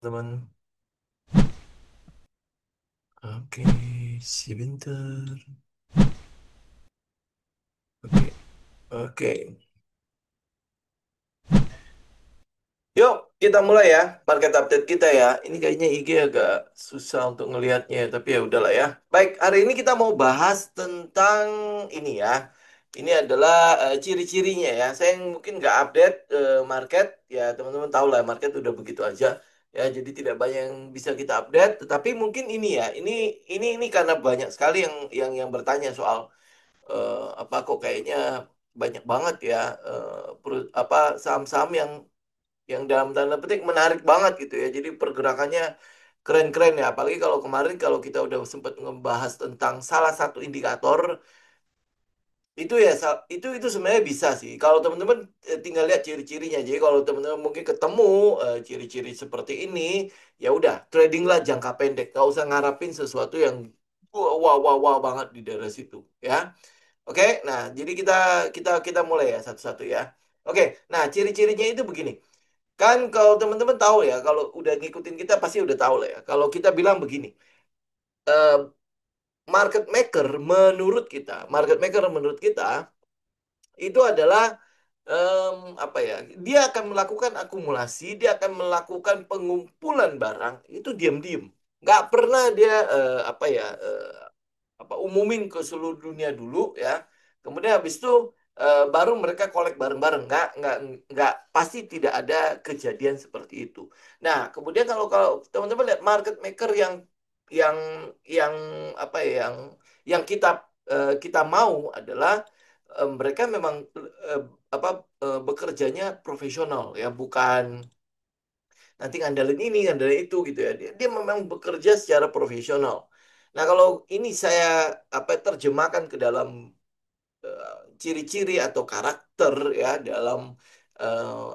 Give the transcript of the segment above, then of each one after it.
Teman. Oke, sebentar. Oke, oke. Yuk, kita mulai ya market update kita ya. Ini kayaknya IG agak susah untuk ngelihatnya, tapi ya udahlah ya. Baik, hari ini kita mau bahas tentang ini ya. Ini adalah ciri-cirinya ya. Saya mungkin nggak update market ya, teman-teman tahu lah market udah begitu aja ya. Jadi tidak banyak yang bisa kita update. Tetapi mungkin ini ya, ini karena banyak sekali yang bertanya soal apa kok kayaknya banyak banget ya apa saham-saham yang dalam tanda petik menarik banget gitu ya. Jadi pergerakannya keren-keren ya. Apalagi kalau kemarin kalau kita udah sempat ngebahas tentang salah satu indikator itu ya itu sebenarnya bisa sih. Kalau teman-teman tinggal lihat ciri-cirinya. Jadi kalau teman-teman mungkin ketemu ciri-ciri seperti ini, ya udah trading lah jangka pendek. Gak usah ngarapin sesuatu yang wah wah wah wah banget di daerah situ ya. Oke, nah jadi kita kita kita mulai ya satu-satu ya. Oke, nah ciri-cirinya itu begini. Kan kalau teman-teman tahu ya, kalau udah ngikutin kita pasti udah tahu lah ya. Kalau kita bilang begini, eh, market maker menurut kita itu adalah apa ya? Dia akan melakukan akumulasi, dia akan melakukan pengumpulan barang itu diam-diam. Nggak pernah dia apa ya? Apa umumin ke seluruh dunia dulu ya. Kemudian habis itu baru mereka kolek bareng-bareng. Nggak pasti tidak ada kejadian seperti itu. Nah, kemudian kalau kalau teman-teman lihat market maker yang yang apa ya yang kita mau adalah mereka memang eh, apa bekerjanya profesional ya, bukan nanti ngandalin ini, ngandalin itu gitu ya. Dia memang bekerja secara profesional. Nah, kalau ini saya apa terjemahkan ke dalam ciri-ciri atau karakter ya dalam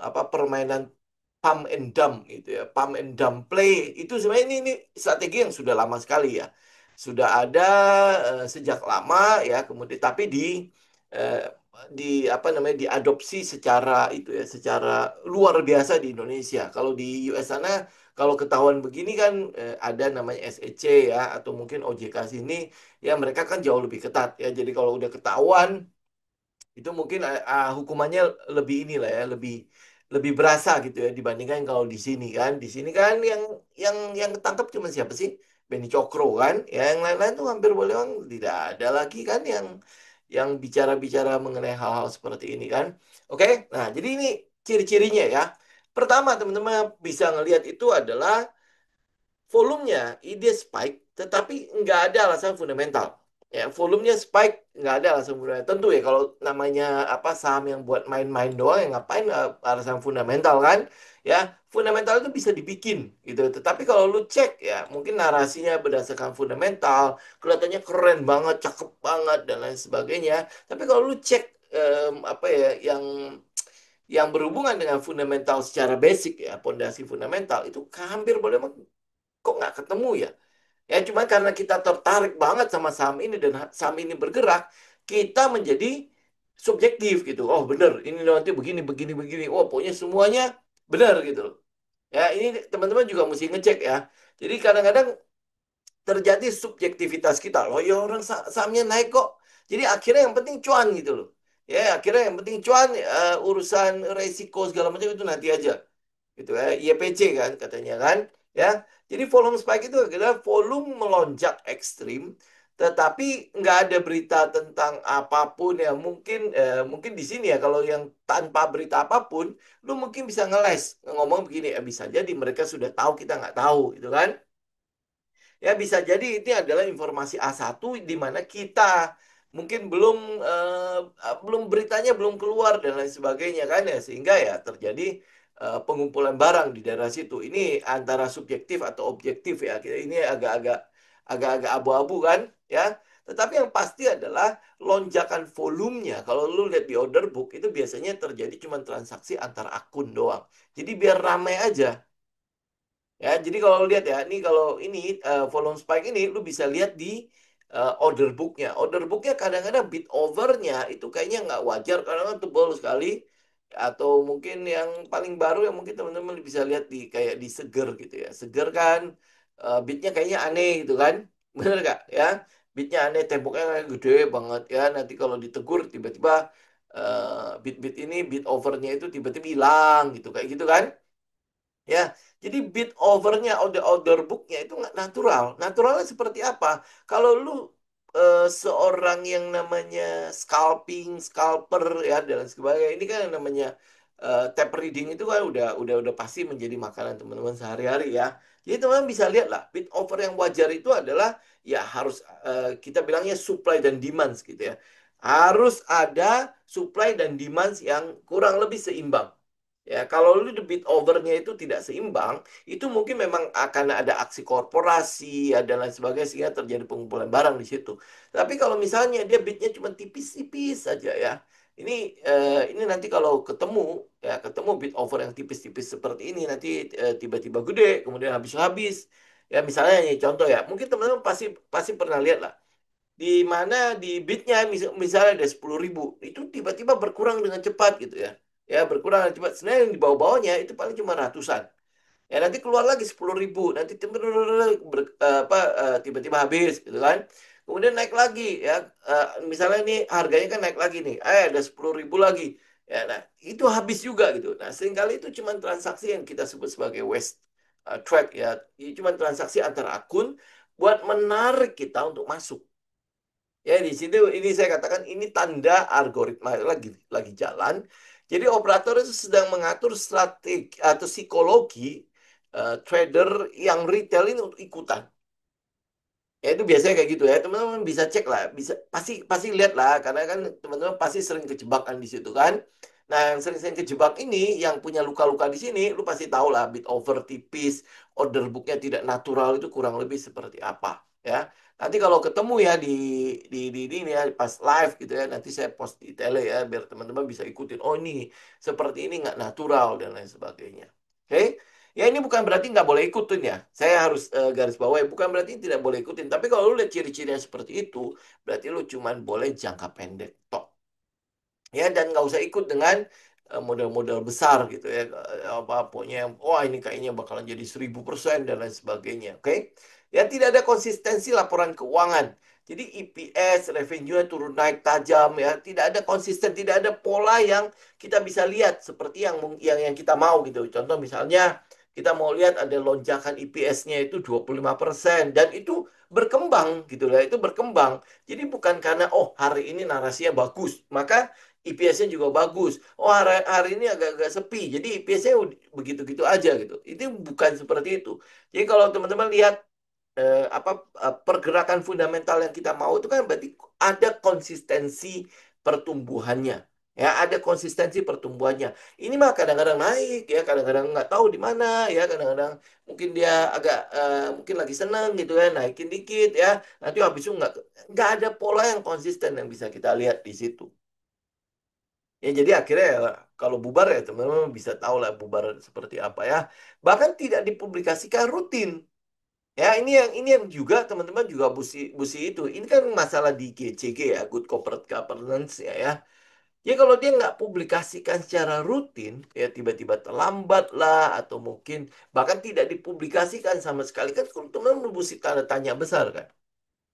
apa permainan pump and dump gitu ya. Pump and dump play itu sebenarnya ini strategi yang sudah lama sekali ya. Sudah ada sejak lama ya, kemudian tapi eh, di apa namanya diadopsi secara itu ya, secara luar biasa di Indonesia. Kalau di US sana kalau ketahuan begini kan ada namanya SEC ya atau mungkin OJK sini ya mereka kan jauh lebih ketat ya. Jadi kalau udah ketahuan itu mungkin hukumannya lebih inilah ya, lebih lebih berasa gitu ya dibandingkan kalau di sini kan. Di sini kan yang ketangkep cuma siapa sih? Beni Cokro kan. Ya yang lain-lain tuh hampir boleh bilang tidak ada lagi kan yang bicara-bicara mengenai hal-hal seperti ini kan. Oke, nah jadi ini ciri-cirinya ya. Pertama teman-teman bisa ngelihat itu adalah volumenya ide spike, tetapi nggak ada alasan fundamental. Ya, volumenya spike nggak ada alasan fundamental. Tentu ya kalau namanya apa saham yang buat main-main doang, yang ngapain alasan fundamental kan? Ya, fundamental itu bisa dibikin gitu. Tetapi kalau lu cek ya, mungkin narasinya berdasarkan fundamental, kelihatannya keren banget, cakep banget dan lain sebagainya. Tapi kalau lu cek apa ya yang berhubungan dengan fundamental secara basic ya, pondasi fundamental itu hampir boleh kok nggak ketemu ya? Ya cuma karena kita tertarik banget sama saham ini dan saham ini bergerak, kita menjadi subjektif gitu. Oh bener, ini nanti begini, begini, begini. Oh pokoknya semuanya benar gitu loh. Ya ini teman-teman juga mesti ngecek ya. Jadi kadang-kadang terjadi subjektivitas kita. Oh ya orang sahamnya naik kok. Jadi akhirnya yang penting cuan gitu loh. Ya akhirnya yang penting cuan urusan resiko segala macam itu nanti aja gitu ya, YPC kan katanya kan ya. Jadi volume spike itu adalah volume melonjak ekstrim, tetapi nggak ada berita tentang apapun ya. Mungkin di sini ya kalau yang tanpa berita apapun, lu mungkin bisa ngeles ngomong begini ya bisa jadi mereka sudah tahu kita nggak tahu gitu kan. Ya bisa jadi ini adalah informasi A1 di mana kita mungkin belum beritanya belum keluar dan lain sebagainya kan ya sehingga ya terjadi pengumpulan barang di daerah situ. Ini antara subjektif atau objektif ya. Ini agak-agak abu-abu kan ya. Tetapi yang pasti adalah lonjakan volumenya. Kalau lu lihat di order book itu biasanya terjadi cuma transaksi antar akun doang. Jadi biar ramai aja. Ya, jadi kalau lihat ya, ini kalau ini volume spike ini lu bisa lihat di order booknya. Order booknya kadang-kadang bid overnya itu kayaknya nggak wajar karena kan tebal sekali. Atau mungkin yang paling baru yang mungkin teman-teman bisa lihat di kayak di Seger gitu ya. Seger kan beatnya kayaknya aneh gitu kan. Bener gak ya? Beatnya aneh, temboknya kayak gede banget ya. Nanti kalau ditegur tiba-tiba beat-beat ini, beat overnya itu tiba-tiba hilang gitu. Kayak gitu kan. Ya, jadi beat overnya outdoor booknya itu nggak natural. Naturalnya seperti apa? Kalau lu seorang yang namanya scalper ya dan sebagainya, ini kan yang namanya tape reading itu kan udah pasti menjadi makanan teman-teman sehari-hari ya. Jadi teman-teman bisa lihat lah, beat over yang wajar itu adalah ya harus kita bilangnya supply dan demand gitu ya. Harus ada supply dan demand yang kurang lebih seimbang. Ya, kalau lu the bid overnya itu tidak seimbang, itu mungkin memang akan ada aksi korporasi ya, dan lain sebagainya sehingga terjadi pengumpulan barang di situ. Tapi kalau misalnya dia bidnya cuma tipis-tipis saja ya, ini nanti kalau ketemu bid over yang tipis-tipis seperti ini nanti tiba-tiba gede, kemudian habis-habis. Ya misalnya nih contoh ya, mungkin teman-teman pasti pasti pernah lihat lah di mana di bitnya misalnya ada 10.000 itu tiba-tiba berkurang dengan cepat gitu ya berkurang dengan cepat sebenarnya yang di bawah-bawahnya itu paling cuma ratusan ya nanti keluar lagi 10.000 nanti tiba-tiba habis gitu kan kemudian naik lagi ya misalnya ini harganya kan naik lagi nih ada 10.000 lagi ya nah itu habis juga gitu nah seringkali itu cuma transaksi yang kita sebut sebagai waste track ya ini cuma transaksi antar akun buat menarik kita untuk masuk. Ya, di situ ini saya katakan ini tanda algoritma lagi jalan. Jadi operator itu sedang mengatur strategi atau psikologi trader yang retail ini untuk ikutan. Ya itu biasanya kayak gitu ya. Teman-teman bisa cek lah, bisa pasti pasti lihat lah karena kan teman-teman pasti sering kejebakan di situ kan. Nah, yang sering-sering kejebak ini yang punya luka-luka di sini, lu pasti tahu lah bid over tipis, order booknya tidak natural itu kurang lebih seperti apa ya. Nanti kalau ketemu ya di ini ya pas live gitu ya, nanti saya post di tele ya biar teman-teman bisa ikutin. Oh ini seperti ini nggak natural dan lain sebagainya. Oke? Ya ini bukan berarti nggak boleh ikutin ya. Saya harus garis bawahi. Bukan berarti tidak boleh ikutin. Tapi kalau lu lihat ciri-cirinya seperti itu, berarti lu cuman boleh jangka pendek. Tok ya dan nggak usah ikut dengan model-model besar gitu ya apa pokoknya wah ini kayaknya bakalan jadi 1.000% dan lain sebagainya oke ya tidak ada konsistensi laporan keuangan jadi EPS revenue turun naik tajam ya tidak ada konsisten tidak ada pola yang kita bisa lihat seperti yang kita mau gitu contoh misalnya kita mau lihat ada lonjakan EPS-nya itu 25% dan itu berkembang gitu lah itu berkembang jadi bukan karena oh hari ini narasinya bagus maka IPS-nya juga bagus. Oh hari ini agak-agak sepi, jadi IPS-nya begitu-gitu aja gitu. Itu bukan seperti itu. Jadi kalau teman-teman lihat pergerakan fundamental yang kita mau itu kan berarti ada konsistensi pertumbuhannya. Ya, ada konsistensi pertumbuhannya. Ini mah kadang-kadang naik ya, kadang-kadang nggak tahu di mana ya, kadang-kadang mungkin dia agak mungkin lagi senang gitu ya, naikin dikit ya. Nanti habis itu nggak ada pola yang konsisten yang bisa kita lihat di situ. Ya jadi akhirnya ya, kalau bubar ya teman-teman bisa tahu lah bubar seperti apa ya. Bahkan tidak dipublikasikan rutin. Ya ini yang juga teman-teman juga busi busi itu. Ini kan masalah di GCG ya, Good Corporate Governance ya. Ya kalau dia nggak publikasikan secara rutin, ya tiba-tiba terlambat lah atau mungkin bahkan tidak dipublikasikan sama sekali kan teman-teman mesti tanda tanya besar kan.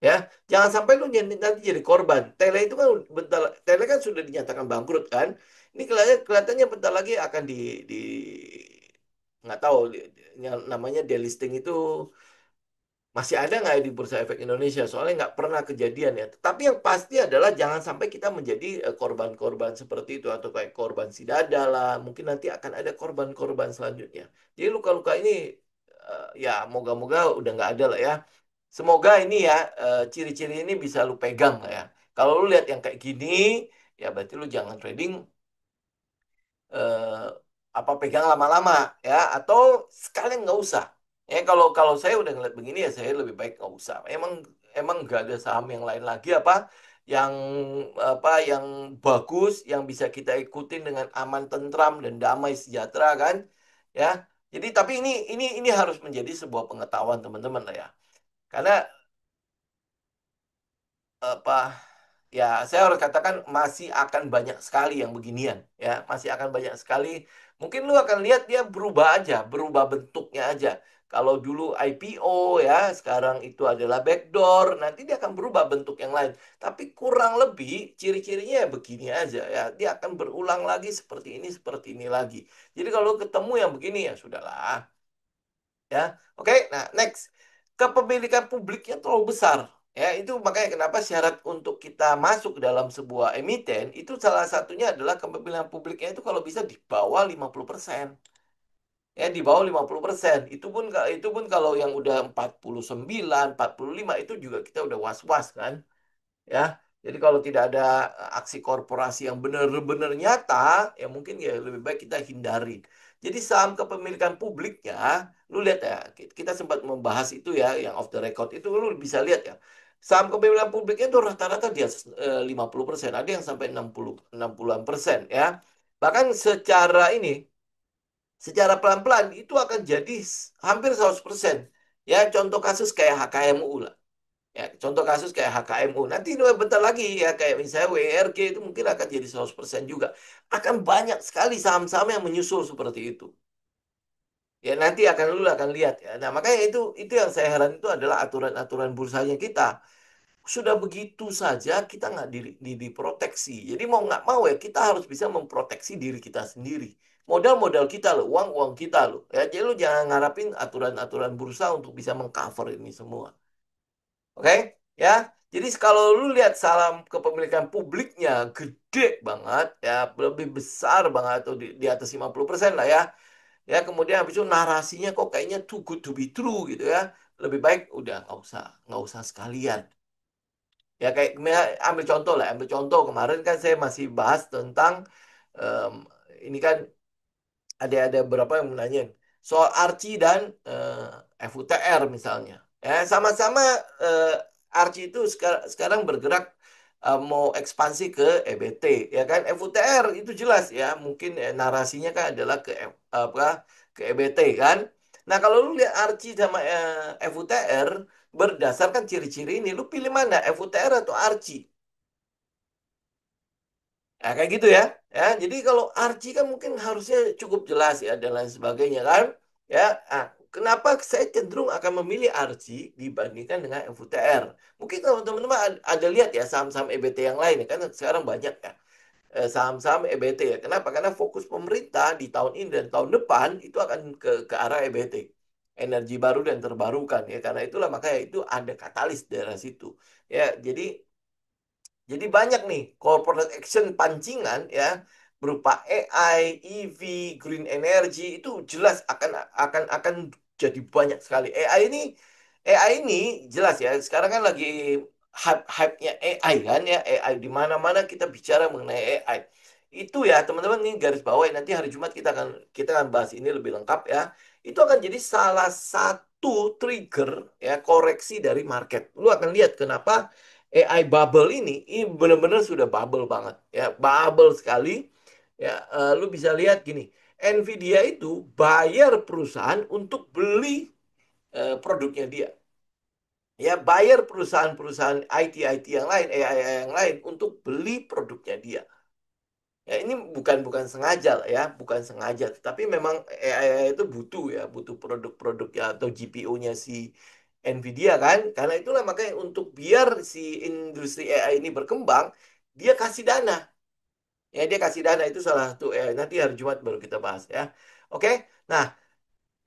Ya, jangan sampai lu nanti jadi korban. Tele kan sudah dinyatakan bangkrut kan. Ini kelihatannya bentar lagi akan di nggak tahu yang namanya delisting itu masih ada nggak ya di Bursa Efek Indonesia? Soalnya nggak pernah kejadian ya. Tapi yang pasti adalah jangan sampai kita menjadi korban-korban seperti itu atau kayak korban sidada lah. Mungkin nanti akan ada korban-korban selanjutnya. Jadi luka-luka ini ya moga-moga udah nggak ada lah ya. Semoga ini ya ciri-ciri ini bisa lu pegang lah ya. Kalau lu lihat yang kayak gini, ya berarti lu jangan trading eh, apa pegang lama-lama ya atau sekalian nggak usah. Ya kalau kalau saya udah ngeliat begini ya saya lebih baik nggak usah. Emang emang nggak ada saham yang lain lagi yang yang bagus yang bisa kita ikutin dengan aman tentram dan damai sejahtera kan ya. Jadi tapi ini harus menjadi sebuah pengetahuan teman-teman lah ya. Karena apa ya saya harus katakan masih akan banyak sekali yang beginian ya, masih akan banyak sekali. Mungkin lu akan lihat dia berubah aja, berubah bentuknya aja. Kalau dulu IPO ya, sekarang itu adalah backdoor, nanti dia akan berubah bentuk yang lain. Tapi kurang lebih ciri-cirinya ya begini aja ya. Dia akan berulang lagi seperti ini lagi. Jadi kalau ketemu yang begini ya sudahlah ya. Oke, nah next. Kepemilikan publiknya terlalu besar. Ya, itu makanya kenapa syarat untuk kita masuk ke dalam sebuah emiten itu salah satunya adalah kepemilikan publiknya itu kalau bisa di bawah 50%. Ya, di bawah 50%. Itu pun kalau yang udah 49, 45 itu juga kita udah was-was kan ya. Jadi kalau tidak ada aksi korporasi yang benar-benar nyata, ya mungkin ya lebih baik kita hindari. Jadi saham kepemilikan publiknya, lu lihat ya, kita sempat membahas itu ya, yang off the record itu lu bisa lihat ya. Saham kepemilikan publiknya itu rata-rata di atas 50%, ada yang sampai 60-an persen ya. Bahkan secara pelan-pelan itu akan jadi hampir 100%. Ya, contoh kasus kayak HKMU lah. Ya, contoh kasus kayak HKMU. Nanti bentar lagi ya kayak misalnya WRG itu mungkin akan jadi 100% juga. Akan banyak sekali saham-saham yang menyusul seperti itu. Ya nanti akan lihat ya. Nah, makanya itu yang saya heran itu adalah aturan-aturan bursanya kita. Sudah begitu saja kita nggak diproteksi. Jadi mau nggak mau ya kita harus bisa memproteksi diri kita sendiri. Modal-modal kita loh, uang-uang kita loh. Ya, jadi lu jangan ngarapin aturan-aturan bursa untuk bisa mengcover ini semua. Oke, ya. Jadi kalau lu lihat salam kepemilikan publiknya gede banget, ya lebih besar banget atau di atas 50% lah ya. Ya kemudian habis itu narasinya kok kayaknya too good to be true gitu ya. Lebih baik udah nggak usah sekalian. Ya kayak ambil contoh kemarin kan saya masih bahas tentang em, ini kan ada beberapa yang menanyain soal Archie dan FUTR misalnya. Ya, sama-sama eh, Archie itu sekarang bergerak mau ekspansi ke EBT ya kan. FUTR itu jelas ya, mungkin narasinya kan adalah apa ke EBT kan. Nah, kalau lu lihat Archie sama FUTR berdasarkan ciri-ciri ini, lu pilih mana? FUTR atau Archie? Nah, kayak gitu ya. Ya, jadi kalau Archie kan mungkin harusnya cukup jelas ya dan lain sebagainya kan. Ya, ah, kenapa saya cenderung akan memilih Archie dibandingkan dengan FUTR? Mungkin kalau teman-teman ada lihat ya saham-saham EBT yang lain ya kan sekarang banyak ya saham-saham EBT ya. Kenapa? Karena fokus pemerintah di tahun ini dan tahun depan itu akan ke arah EBT. Energi baru dan terbarukan ya. Karena itulah makanya itu ada katalis dari situ. Ya, jadi banyak nih corporate action pancingan ya berupa AI, EV, green energy itu jelas akan jadi banyak sekali. AI ini jelas ya. Sekarang kan lagi hype-nya AI kan ya. AI di mana-mana kita bicara mengenai AI. Itu ya teman-teman nih garis bawah nanti hari Jumat kita akan bahas ini lebih lengkap ya. Itu akan jadi salah satu trigger ya koreksi dari market. Lu akan lihat kenapa AI bubble ini benar-benar sudah bubble banget ya, bubble sekali. Ya, lu bisa lihat gini, Nvidia itu bayar perusahaan untuk beli produknya dia. Ya, bayar perusahaan-perusahaan IT yang lain, AI yang lain untuk beli produknya dia. Ya, ini bukan sengaja lah ya, bukan sengaja. Tapi memang AI itu butuh ya, butuh produk-produknya atau GPU-nya si Nvidia kan. Karena itulah makanya untuk biar si industri AI ini berkembang, dia kasih dana. Ya, dia kasih dana itu salah satu. Nanti hari Jumat baru kita bahas ya. Oke. Nah,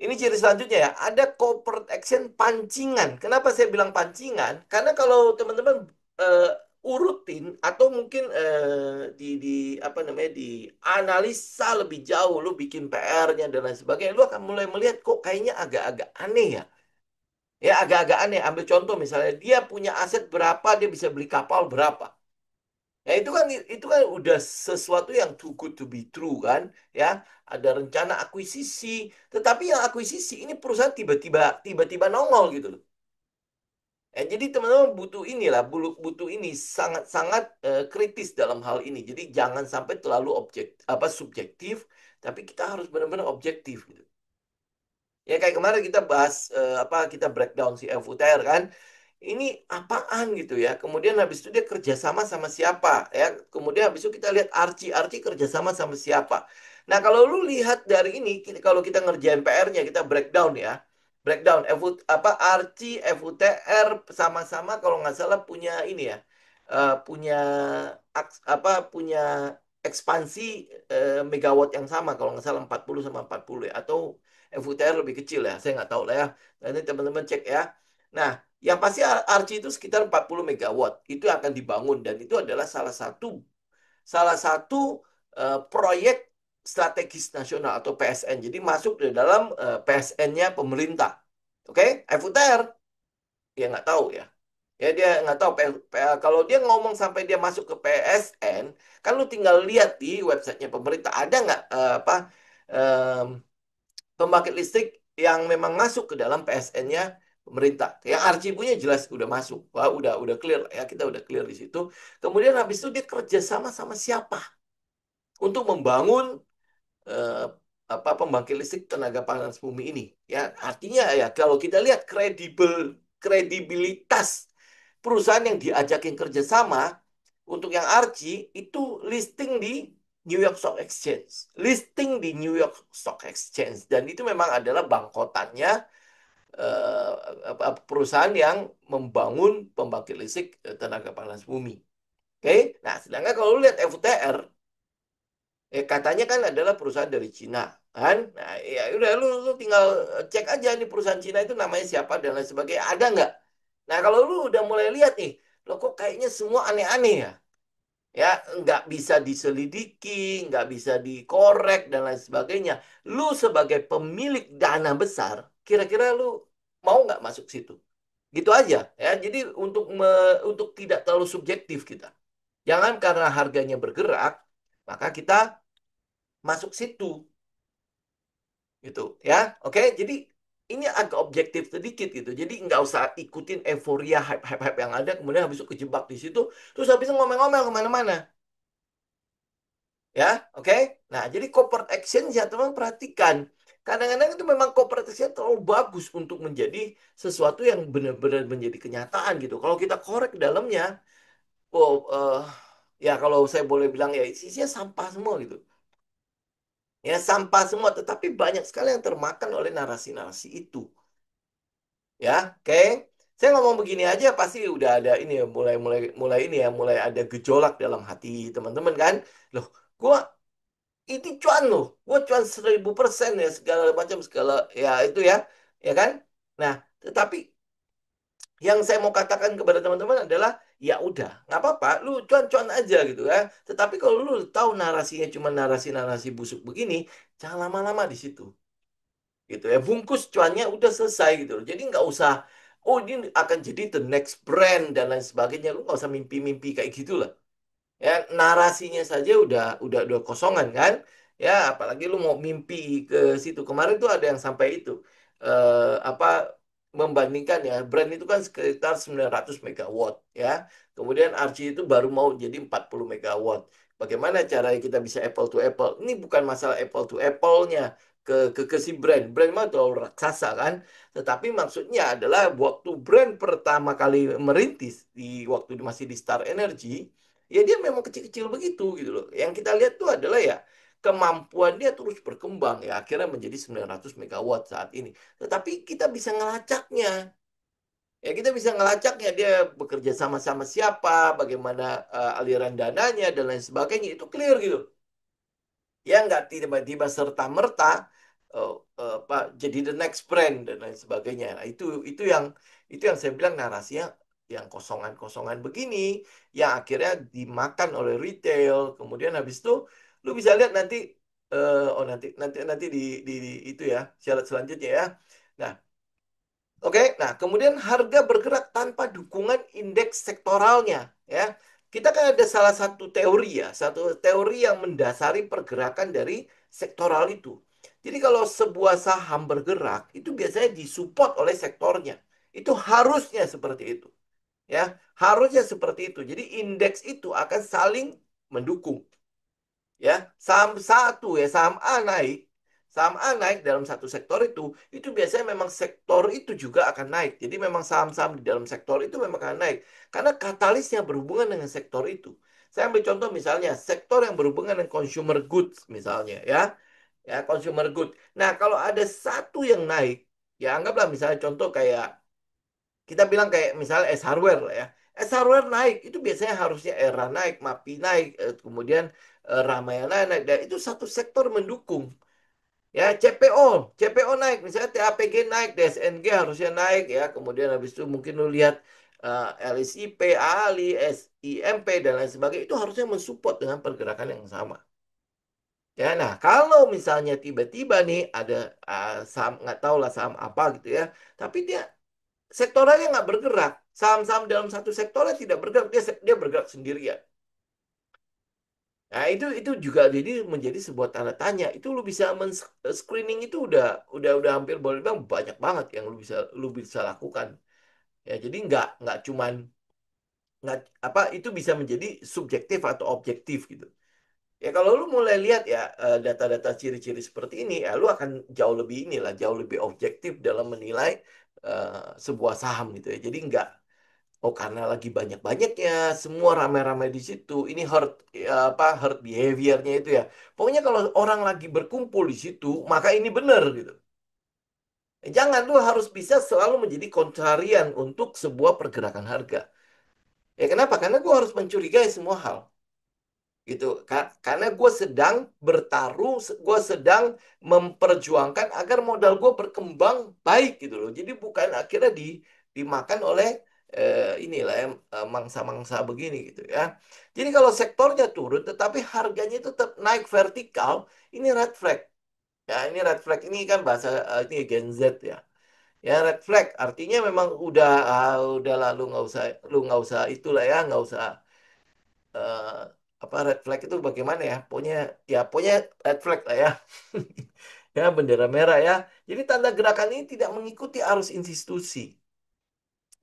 ini ciri selanjutnya ya, ada corporate action pancingan. Kenapa saya bilang pancingan? Karena kalau teman-teman eh, urutin atau mungkin di apa namanya di analisa lebih jauh, lu bikin PR-nya dan lain sebagainya, lu akan mulai melihat kok kayaknya agak-agak aneh ya. Ya agak-agak aneh. Ambil contoh misalnya dia punya aset berapa, dia bisa beli kapal berapa. Ya itu kan udah sesuatu yang too good to be true kan, ya. Ada rencana akuisisi, tetapi yang akuisisi ini perusahaan tiba-tiba nongol gitu loh. Ya, jadi teman-teman butuh inilah, butuh ini sangat-sangat kritis dalam hal ini. Jadi jangan sampai terlalu subjektif, tapi kita harus benar-benar objektif gitu. Ya kayak kemarin kita bahas kita breakdown si FUTR kan. ini apaan gitu ya. Kemudian habis itu dia kerjasama sama siapa ya. Kemudian habis itu kita lihat Archie, Archie kerjasama sama siapa. Nah kalau lu lihat dari ini, kalau kita ngerjain PR-nya, kita breakdown ya. Breakdown, apa Archie, FUTR sama-sama kalau nggak salah punya ini ya. Punya punya ekspansi megawatt yang sama kalau nggak salah 40 sama 40 ya. Atau FUTR lebih kecil ya, saya nggak tahu lah ya. Nanti teman-teman cek ya. Nah, yang pasti Archie itu sekitar 40 megawatt. Itu akan dibangun dan itu adalah salah satu proyek strategis nasional atau PSN. Jadi masuk di dalam PSN-nya pemerintah. Oke, FUTR dia nggak tahu ya. Ya dia nggak tahu. Kalau dia ngomong sampai dia masuk ke PSN, kan lu tinggal lihat di websitenya pemerintah ada nggak em, pembangkit listrik yang memang masuk ke dalam PSN-nya pemerintah. Yang Archie punya jelas udah masuk. Wah, udah clear ya, kita udah clear di situ. Kemudian habis itu dia kerja sama sama siapa untuk membangun eh, pembangkit listrik tenaga panas bumi ini. Ya, artinya ya kalau kita lihat kredibilitas perusahaan yang diajakin kerjasama untuk yang Archie itu listing di New York Stock Exchange, listing di New York Stock Exchange, dan itu memang adalah bangkotannya perusahaan yang membangun pembangkit listrik tenaga panas bumi. Oke, nah sedangkan kalau lu lihat FUTR, katanya kan adalah perusahaan dari Cina, kan? Nah, ya udah lu tinggal cek aja nih perusahaan Cina itu namanya siapa dan lain sebagainya, ada nggak? Nah, kalau lu udah mulai lihat nih, lo kok kayaknya semua aneh-aneh ya? Ya, nggak bisa diselidiki, nggak bisa dikorek dan lain sebagainya. Lu sebagai pemilik dana besar, kira-kira lu mau nggak masuk situ? Gitu aja ya. Jadi untuk tidak terlalu subjektif kita. Jangan karena harganya bergerak, maka kita masuk situ gitu ya. Oke, jadi ini agak objektif sedikit gitu. Jadi nggak usah ikutin euforia hype-hype yang ada, kemudian habis itu kejebak di situ, terus habis itu ngomel-ngomel kemana-mana. Ya, oke. Nah, jadi corporate action ya teman perhatikan. Kadang-kadang itu memang corporate action terlalu bagus untuk menjadi sesuatu yang benar-benar menjadi kenyataan gitu. Kalau kita korek dalamnya, oh, ya kalau saya boleh bilang ya isinya sampah semua gitu. Ya, sampah semua, tetapi banyak sekali yang termakan oleh narasi-narasi itu. Ya, oke. Saya ngomong begini aja pasti udah ada ini ya, mulai mulai mulai ini ya, mulai ada gejolak dalam hati teman-teman kan. Loh, gua ini cuan loh, gue cuan 1000% ya segala macam segala ya itu ya, ya kan. Nah, tetapi yang saya mau katakan kepada teman-teman adalah ya udah nggak apa-apa, lu cuan-cuan aja gitu ya. Tetapi kalau lu tahu narasinya cuma narasi-narasi busuk begini, jangan lama-lama di situ, gitu ya. Bungkus cuannya udah selesai gitu loh. Jadi nggak usah, oh ini akan jadi the next brand dan lain sebagainya. Lu nggak usah mimpi-mimpi kayak gitu lah. Ya narasinya saja udah kosongan kan. Ya apalagi lu mau mimpi ke situ. Kemarin tuh ada yang sampai itu apa membandingkan ya, brand itu kan sekitar 900 megawatt ya, kemudian Archie itu baru mau jadi 40 megawatt. Bagaimana caranya kita bisa apple to apple? Ini bukan masalah apple to apple-nya ke si brand mah terlalu raksasa kan. Tetapi maksudnya adalah waktu brand pertama kali merintis di waktu masih di Star Energy, ya dia memang kecil-kecil begitu gitu loh. Yang kita lihat tuh adalah ya kemampuan dia terus berkembang ya akhirnya menjadi 900 megawatt saat ini. Tetapi kita bisa ngelacaknya. Ya kita bisa ngelacaknya dia bekerja sama-sama siapa, bagaimana aliran dananya dan lain sebagainya itu clear gitu. Ya nggak tiba-tiba serta-merta jadi the next brand dan lain sebagainya. Nah, itu yang saya bilang narasinya yang kosongan-kosongan begini yang akhirnya dimakan oleh retail. Kemudian habis itu lu bisa lihat nanti oh nanti nanti nanti di itu ya syarat selanjutnya ya. Nah, oke, nah kemudian harga bergerak tanpa dukungan indeks sektoralnya, ya. Kita kan ada salah satu teori ya, satu teori yang mendasari pergerakan dari sektoral itu. Jadi kalau sebuah saham bergerak, itu biasanya disupport oleh sektornya. Itu harusnya seperti itu, ya. Harusnya seperti itu. Jadi indeks itu akan saling mendukung, ya. Saham satu ya, saham A naik, saham A naik dalam satu sektor itu biasanya memang sektor itu juga akan naik. Jadi memang saham-saham di dalam sektor itu memang akan naik. Karena katalisnya berhubungan dengan sektor itu. Saya ambil contoh misalnya, sektor yang berhubungan dengan consumer goods misalnya ya. Ya, consumer good. Nah, kalau ada satu yang naik, ya anggaplah misalnya contoh kayak kita bilang kayak misalnya S hardware lah ya. S hardware naik, itu biasanya harusnya Era naik, MAPI naik, kemudian Ramayana naik, dan itu satu sektor mendukung. Ya, CPO naik, misalnya TAPG naik, DSNG harusnya naik ya. Kemudian habis itu mungkin lu lihat LSIP, ALI, SIMP dan lain sebagainya itu harusnya mensupport dengan pergerakan yang sama. Ya, nah kalau misalnya tiba-tiba nih ada saham nggak tahu lah saham apa gitu ya, tapi dia sektoralnya nggak bergerak. Saham-saham dalam satu sektornya tidak bergerak, dia bergerak sendirian. Nah, itu juga jadi menjadi sebuah tanda tanya. Itu lu bisa screening itu udah hampir boleh bilang banyak banget yang lu bisa lakukan. Ya, jadi nggak cuman nggak apa itu bisa menjadi subjektif atau objektif gitu. Ya kalau lu mulai lihat ya data-data ciri-ciri seperti ini, ya lu akan jauh lebih inilah, jauh lebih objektif dalam menilai sebuah saham gitu ya. Jadi nggak, oh karena lagi banyak-banyaknya, semua ramai-ramai di situ, ini herd behaviornya itu ya. Pokoknya kalau orang lagi berkumpul di situ, maka ini benar gitu. Jangan, lu harus bisa selalu menjadi kontrarian untuk sebuah pergerakan harga. Ya kenapa? Karena gua harus mencurigai semua hal gitu. Karena gue sedang bertaruh, gue sedang memperjuangkan agar modal gue berkembang baik gitu loh. Jadi bukan akhirnya dimakan oleh inilah ya, mangsa-mangsa begini gitu ya. Jadi kalau sektornya turun tetapi harganya itu tetap naik vertikal, ini red flag. Ya, ini red flag ini kan bahasa ini Gen Z ya. Ya red flag artinya memang udah lah lu nggak usah itulah ya, nggak usah eh, apa red flag itu bagaimana ya? Pokoknya red flag lah ya. Ya, bendera merah ya. Jadi tanda gerakan ini tidak mengikuti arus institusi.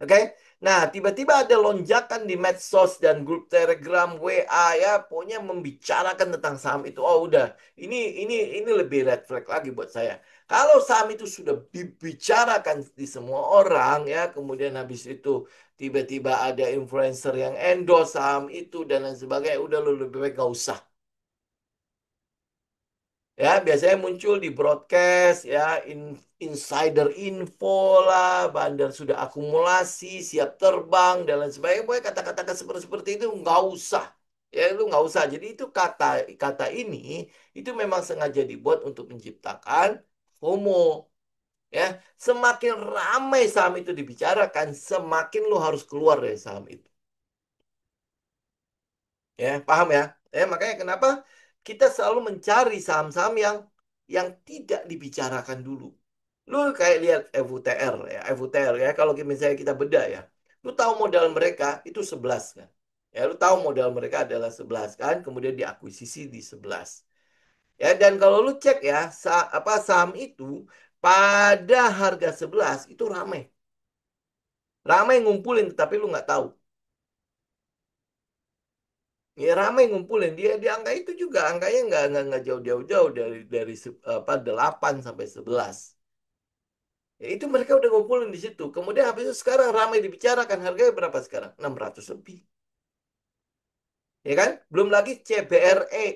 Oke? Nah, tiba-tiba ada lonjakan di medsos dan grup Telegram, WA ya, pokoknya membicarakan tentang saham itu. Oh, udah. Ini lebih red flag lagi buat saya. Kalau saham itu sudah dibicarakan di semua orang ya, kemudian habis itu tiba-tiba ada influencer yang endorse saham itu dan lain sebagainya, udah lu lebih baik nggak usah. Ya, biasanya muncul di broadcast ya, insider info lah, bandar sudah akumulasi, siap terbang dan lain sebagainya. Pokoknya kata-kata seperti itu nggak usah. Ya, itu nggak usah. Jadi itu kata kata ini itu memang sengaja dibuat untuk menciptakan FOMO. Ya, semakin ramai saham itu dibicarakan, semakin lu harus keluar dari saham itu. Ya, paham ya? Makanya kenapa kita selalu mencari saham-saham yang tidak dibicarakan dulu. Lu kayak lihat FUTR ya, FUTR ya, kalau misalnya kita bedah ya. Lu tahu modal mereka itu 11 kan. Ya, lu tahu modal mereka adalah 11 kan, kemudian diakuisisi di 11. Ya, dan kalau lu cek ya, saham itu pada harga 11 itu ramai. Ramai ngumpulin tapi lu nggak tahu. Ya ramai ngumpulin di angka itu juga angkanya nggak jauh-jauh dari 8 sampai 11. Ya, itu mereka udah ngumpulin di situ. Kemudian habis itu sekarang ramai dibicarakan harganya berapa sekarang? 600 lebih. Ya kan? Belum lagi CBRE.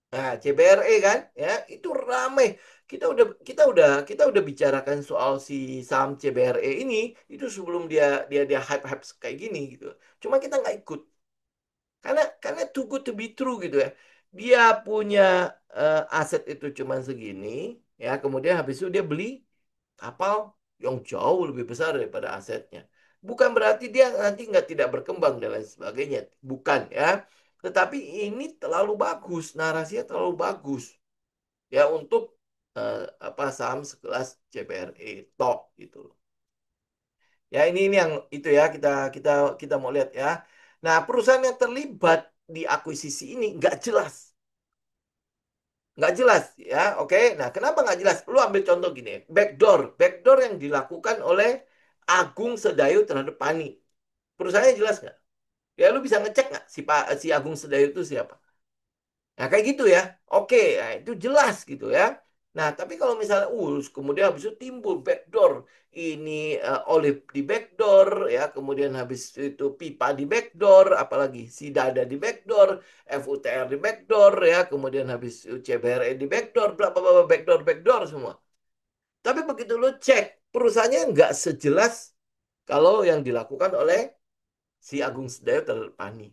Nah, CBRE kan ya, itu ramai. Kita udah bicarakan soal si saham CBRE ini itu sebelum dia hype-hype kayak gini gitu. Cuma kita nggak ikut. Karena too good to be true gitu ya. Dia punya aset itu cuma segini, ya kemudian habis itu dia beli kapal yang jauh lebih besar daripada asetnya. Bukan berarti dia nanti nggak tidak berkembang dan lain sebagainya. Bukan ya. Tetapi ini terlalu bagus, narasinya terlalu bagus ya untuk saham sekelas CBRE top gitu loh. Ya ini yang itu ya kita mau lihat ya. Nah, perusahaan yang terlibat di akuisisi ini nggak jelas ya. Oke, nah kenapa nggak jelas? Lu ambil contoh gini, backdoor yang dilakukan oleh Agung Sedayu terhadap Pani. Perusahaannya jelas nggak? Ya lu bisa ngecek nggak si Agung Sedayu itu siapa? Nah kayak gitu ya. Oke, nah, itu jelas gitu ya. Nah, tapi kalau misalnya kemudian habis itu timbul backdoor, ini Olive di backdoor, ya, kemudian habis itu pipa di backdoor, apalagi si dada di backdoor, FUTR di backdoor, ya, kemudian habis itu CBRE di backdoor, bla bla bla, backdoor backdoor semua. Tapi begitu lo cek, perusahaannya nggak sejelas kalau yang dilakukan oleh si Agung Sedayo Terpani.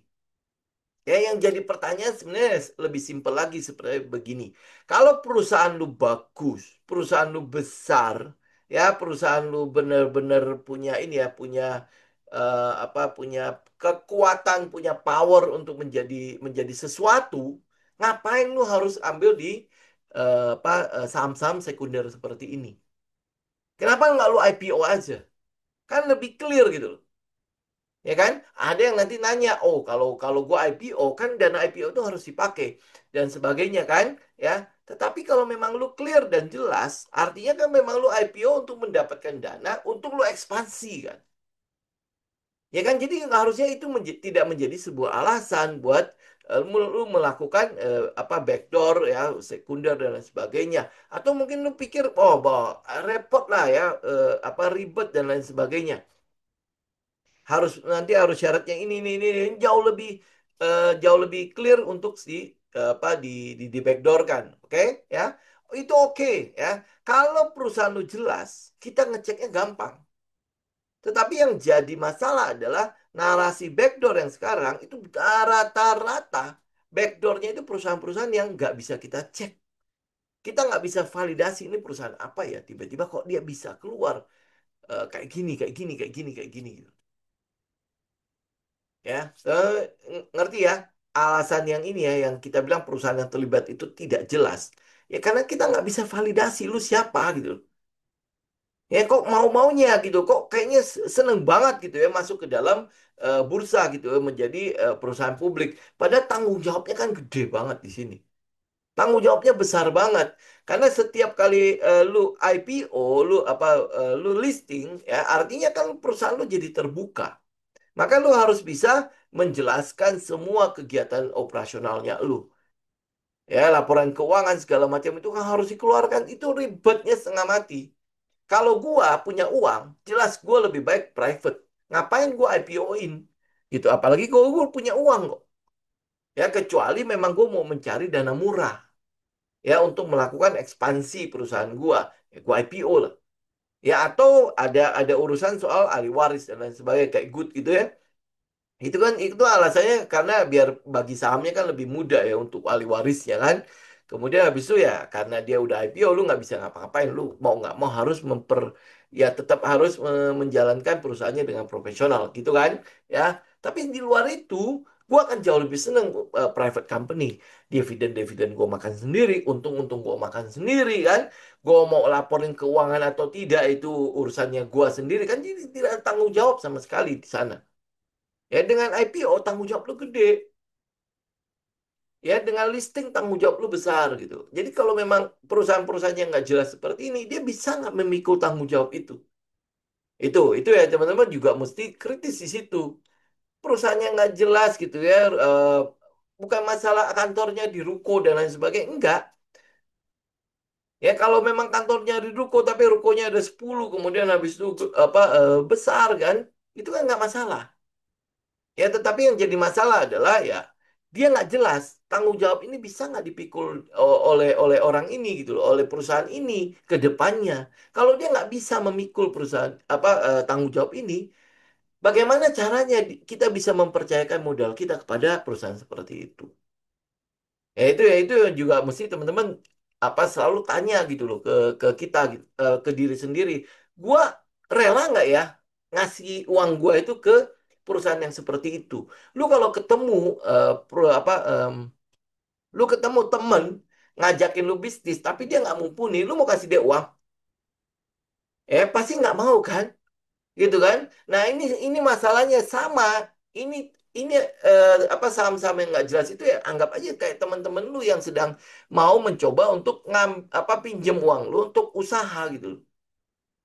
Ya, yang jadi pertanyaan sebenarnya lebih simpel lagi seperti begini. Kalau perusahaan lu bagus, perusahaan lu besar, ya perusahaan lu benar-benar punya ini ya, punya punya kekuatan, punya power untuk menjadi sesuatu, ngapain lu harus ambil di saham-saham sekunder seperti ini? Kenapa nggak lu IPO aja? Kan lebih clear gitu loh. Ya kan? Ada yang nanti nanya, oh kalau kalau gua IPO kan dana IPO itu harus dipakai dan sebagainya kan, ya. Tetapi kalau memang lu clear dan jelas, artinya kan memang lu IPO untuk mendapatkan dana untuk lu ekspansi kan. Ya kan? Jadi harusnya itu tidak menjadi sebuah alasan buat lu melakukan backdoor ya, sekunder dan lain sebagainya. Atau mungkin lu pikir, oh bahwa repot lah ya, ribet dan lain sebagainya, nanti harus syaratnya ini jauh lebih jauh lebih clear untuk di backdoorkan, oke ya, itu oke ya. Kalau perusahaan lu jelas, kita ngeceknya gampang. Tetapi yang jadi masalah adalah narasi backdoor yang sekarang itu rata-rata backdoornya itu perusahaan-perusahaan yang nggak bisa kita cek. Kita nggak bisa validasi ini perusahaan apa ya, tiba-tiba kok dia bisa keluar kayak gini, kayak gini, kayak gini, kayak gini gitu. Ya, ngerti ya alasan yang ini ya, yang kita bilang perusahaan yang terlibat itu tidak jelas. Ya karena kita nggak bisa validasi lu siapa gitu. Ya kok mau-maunya gitu, kok kayaknya seneng banget gitu ya masuk ke dalam bursa gitu ya, menjadi perusahaan publik. Padahal tanggung jawabnya kan gede banget di sini. Tanggung jawabnya besar banget. Karena setiap kali lu IPO, lu listing ya, artinya kan perusahaan lu jadi terbuka. Maka lu harus bisa menjelaskan semua kegiatan operasionalnya lu. Ya, laporan keuangan segala macam itu kan harus dikeluarkan. Itu ribetnya setengah mati. Kalau gua punya uang, jelas gua lebih baik private. Ngapain gua IPO-in? Gitu. Apalagi kalau gua punya uang kok. Ya, kecuali memang gua mau mencari dana murah. Ya, untuk melakukan ekspansi perusahaan gua. Ya, gua IPO lah. Ya, atau ada urusan soal ahli waris dan lain sebagainya. Kayak good gitu ya. Itu kan itu alasannya karena biar bagi sahamnya kan lebih mudah ya untuk ahli warisnya kan. Kemudian habis itu ya karena dia udah IPO lu nggak bisa ngapa-ngapain, lu mau nggak mau harus ya tetap harus menjalankan perusahaannya dengan profesional gitu kan ya. Tapi di luar itu gua akan jauh lebih seneng private company. Dividen-dividen gua makan sendiri, untung-untung gua makan sendiri kan. Gua mau laporin keuangan atau tidak itu urusannya gua sendiri kan, jadi tidak ada tanggung jawab sama sekali di sana. Ya dengan IPO tanggung jawab lu gede. Ya dengan listing tanggung jawab lu besar gitu. Jadi kalau memang perusahaan-perusahaan yang nggak jelas seperti ini, dia bisa nggak memikul tanggung jawab itu? Itu ya teman-teman juga mesti kritis di situ. Perusahaan yang nggak jelas gitu ya, bukan masalah kantornya di ruko dan lain sebagainya, enggak. Ya kalau memang kantornya di ruko tapi rukonya ada 10, kemudian habis itu besar kan, itu kan nggak masalah. Ya, tetapi yang jadi masalah adalah ya dia nggak jelas tanggung jawab ini bisa nggak dipikul oleh oleh orang ini gitu loh, oleh perusahaan ini ke depannya. Kalau dia nggak bisa memikul perusahaan tanggung jawab ini, bagaimana caranya kita bisa mempercayakan modal kita kepada perusahaan seperti itu? Ya itu yang juga mesti teman-teman selalu tanya gitu loh ke kita gitu, ke diri sendiri. Gua rela nggak ya ngasih uang gua itu ke perusahaan yang seperti itu? Lu kalau ketemu lu ketemu temen ngajakin lu bisnis tapi dia nggak mumpuni, lu mau kasih dia uang? Pasti nggak mau kan? Gitu kan? Nah ini masalahnya sama. Ini ini saham-saham yang nggak jelas itu ya anggap aja kayak teman-teman lu yang sedang mau mencoba untuk pinjem uang lu untuk usaha gitu loh.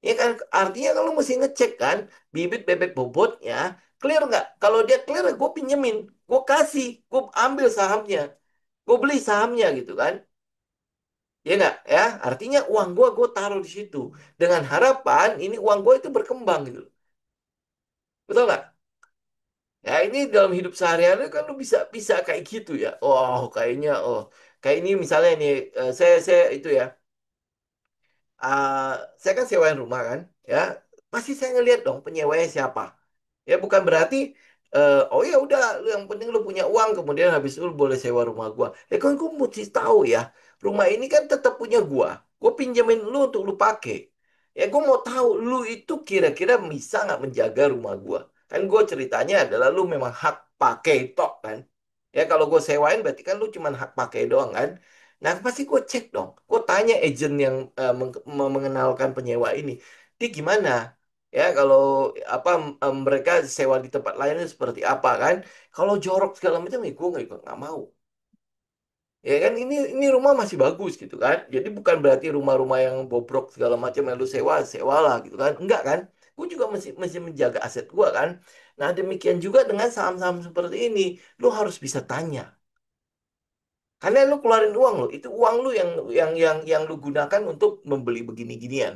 Ya kan artinya kalau mesti ngecek kan bibit bebek bobotnya clear nggak? Kalau dia clear gue pinjemin, gue kasih, gue ambil sahamnya, gue beli sahamnya gitu kan. Ya nggak? Ya, artinya uang gue taruh di situ dengan harapan ini uang gue itu berkembang gitu. Betul nggak? Ya ini dalam hidup sehari-hari kan lu bisa bisa kayak gitu ya. Oh, kayaknya kayak ini misalnya nih saya itu ya. Saya kan sewain rumah kan, ya pasti saya ngeliat dong penyewanya siapa. Ya bukan berarti oh ya udah lu yang penting lu punya uang kemudian habis itu lu boleh sewa rumah gua. Ya kan gua mesti tahu ya, rumah ini kan tetap punya gua. Gua pinjemin lu untuk lu pakai. Ya gua mau tahu lu itu kira-kira bisa nggak menjaga rumah gua. Kan gua ceritanya adalah lu memang hak pakai tok kan. Ya kalau gue sewain berarti kan lu cuma hak pakai doang kan. Nah pasti gue cek dong. Gue tanya agent yang mengenalkan penyewa ini. Dia gimana? Ya kalau apa mereka sewa di tempat lain itu seperti apa kan? Kalau jorok segala macam ya gue nggak mau. Ya kan ini rumah masih bagus gitu kan. Jadi bukan berarti rumah-rumah yang bobrok segala macam yang lu sewa sewa lah gitu kan. Enggak kan? Gue juga mesti menjaga aset gue kan. Nah demikian juga dengan saham-saham seperti ini. Lu harus bisa tanya. Karena lu keluarin uang lo, itu uang lu yang lu gunakan untuk membeli begini-ginian.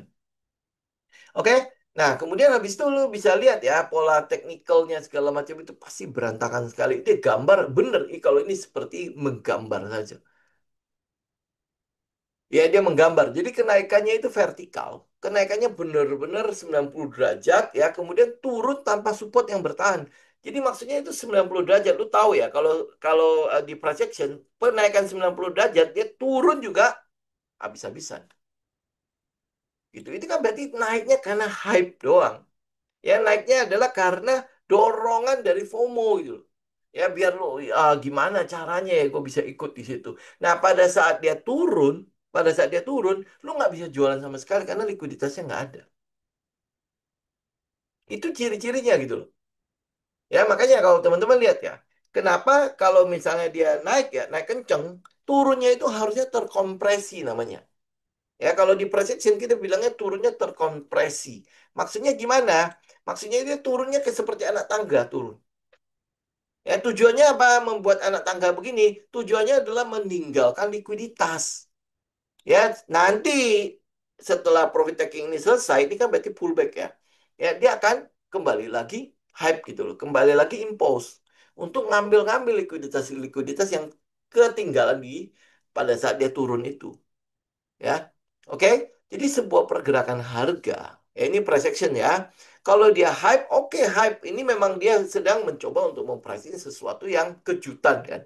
Oke? Nah, kemudian habis itu lu bisa lihat ya pola teknikalnya segala macam itu pasti berantakan sekali. Itu gambar bener kalau ini seperti menggambar saja. Ya, dia menggambar. Jadi kenaikannya itu vertikal. Kenaikannya benar-benar 90 derajat ya, kemudian turun tanpa support yang bertahan. Jadi maksudnya itu 90 derajat. Lu tahu ya kalau kalau di projection penaikan 90 derajat dia turun juga habis-habisan. Gitu. Itu kan berarti naiknya karena hype doang. Ya naiknya adalah karena dorongan dari FOMO gitu loh. Ya biar lo gimana caranya ya gue bisa ikut di situ. Nah pada saat dia turun, lo nggak bisa jualan sama sekali karena likuiditasnya nggak ada. Itu ciri-cirinya gitu loh. Ya makanya kalau teman-teman lihat ya, kenapa kalau misalnya dia naik ya naik kenceng, turunnya itu harusnya terkompresi namanya. Ya, kalau di precision kita bilangnya turunnya terkompresi. Maksudnya gimana? Maksudnya dia turunnya ke seperti anak tangga turun. Ya, tujuannya apa membuat anak tangga begini? Tujuannya adalah meninggalkan likuiditas. Ya, nanti setelah profit taking ini selesai, ini kan berarti pullback ya. Ya, dia akan kembali lagi hype gitu loh, kembali lagi impulse untuk ngambil-ngambil likuiditas-likuiditas yang ketinggalan di pada saat dia turun itu. Ya, oke. Jadi sebuah pergerakan harga, ya ini price action ya. Kalau dia hype, oke hype. Ini memang dia sedang mencoba untuk mempricing sesuatu yang kejutan kan.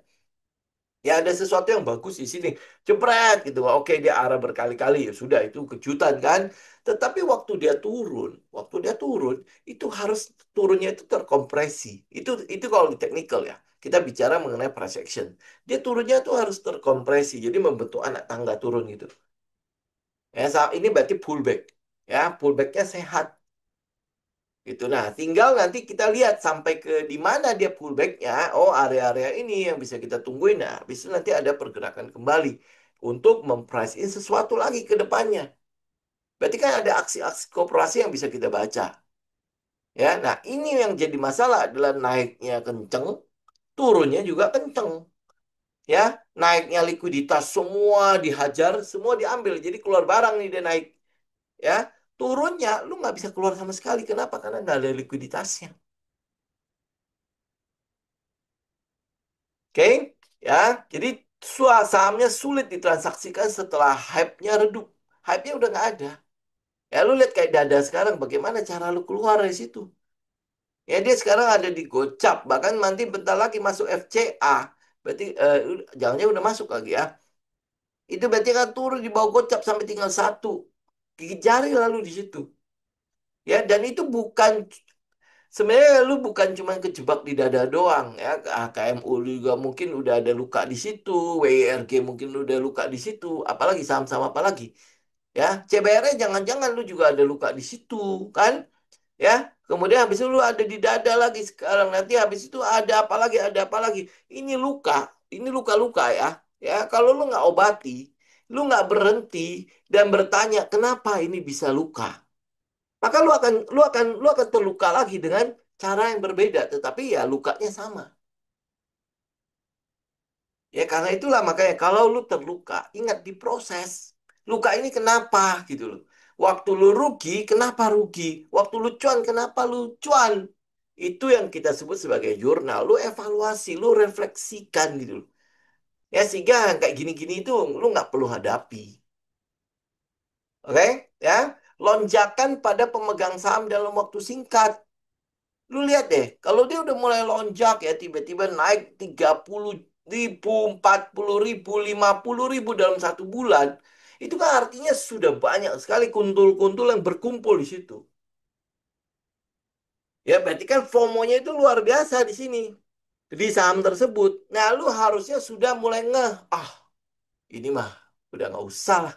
Ya ada sesuatu yang bagus di sini. Jepret gitu. Oke dia arah berkali-kali ya sudah itu kejutan kan. Tetapi waktu dia turun itu harus turunnya itu terkompresi. Itu kalau di technical ya. Kita bicara mengenai price action. Dia turunnya tuh harus terkompresi. Jadi membentuk anak tangga turun gitu. Ya, ini berarti pullback. Ya, pullbacknya sehat. Gitu. Nah, tinggal nanti kita lihat sampai ke di mana dia pullbacknya. Oh, area-area ini yang bisa kita tungguin. Nah, habis itu nanti ada pergerakan kembali untuk memprice in sesuatu lagi ke depannya. Berarti kan ada aksi-aksi kooperasi yang bisa kita baca. Ya, nah ini yang jadi masalah adalah naiknya kenceng, turunnya juga kenceng. Ya, naiknya likuiditas semua dihajar, semua diambil. Jadi keluar barang nih dia naik. Ya turunnya lu nggak bisa keluar sama sekali kenapa karena nggak ada likuiditasnya. Oke ya jadi sahamnya sulit ditransaksikan setelah hype-nya redup. Hype-nya udah nggak ada. Ya lu lihat kayak Dada sekarang bagaimana cara lu keluar dari situ. Ya dia sekarang ada di Gocap bahkan nanti bentar lagi masuk FCA. Berarti jangan-jangan udah masuk lagi ya. Itu berarti kan turun di bawah Gocap sampai tinggal satu. Gigit jari lalu di situ. Ya dan itu bukan sebenarnya lu bukan cuma kejebak di dada doang ya. KMU juga mungkin udah ada luka di situ, WIRG mungkin udah luka di situ, apalagi saham-saham apalagi. Ya, CBR jangan-jangan lu juga ada luka di situ, kan? Ya. Kemudian habis itu lu ada di dada lagi sekarang nanti habis itu ada apa lagi, ada apa lagi. Ini luka-luka ya. Ya, kalau lu nggak obati, lu nggak berhenti dan bertanya kenapa ini bisa luka maka lu akan terluka lagi dengan cara yang berbeda tetapi ya lukanya sama ya karena itulah makanya kalau lu terluka ingat diproses Luka ini kenapa gitu loh. Waktu lu rugi, kenapa rugi? Waktu lu cuan, kenapa lu cuan? Itu yang kita sebut sebagai jurnal. Lu evaluasi, lu refleksikan gitu loh. Ya sehingga kayak gini-gini itu lu nggak perlu hadapi. Oke? Ya. Lonjakan pada pemegang saham dalam waktu singkat. Lu lihat deh, kalau dia udah mulai lonjak ya, tiba-tiba naik 30.000, 40.000, 50.000 dalam 1 bulan, itu kan artinya sudah banyak sekali kuntul-kuntul yang berkumpul di situ. Ya, berarti kan FOMO-nya itu luar biasa di sini, di saham tersebut. Nah, lu harusnya sudah mulai ngeh, ini mah udah nggak usah lah.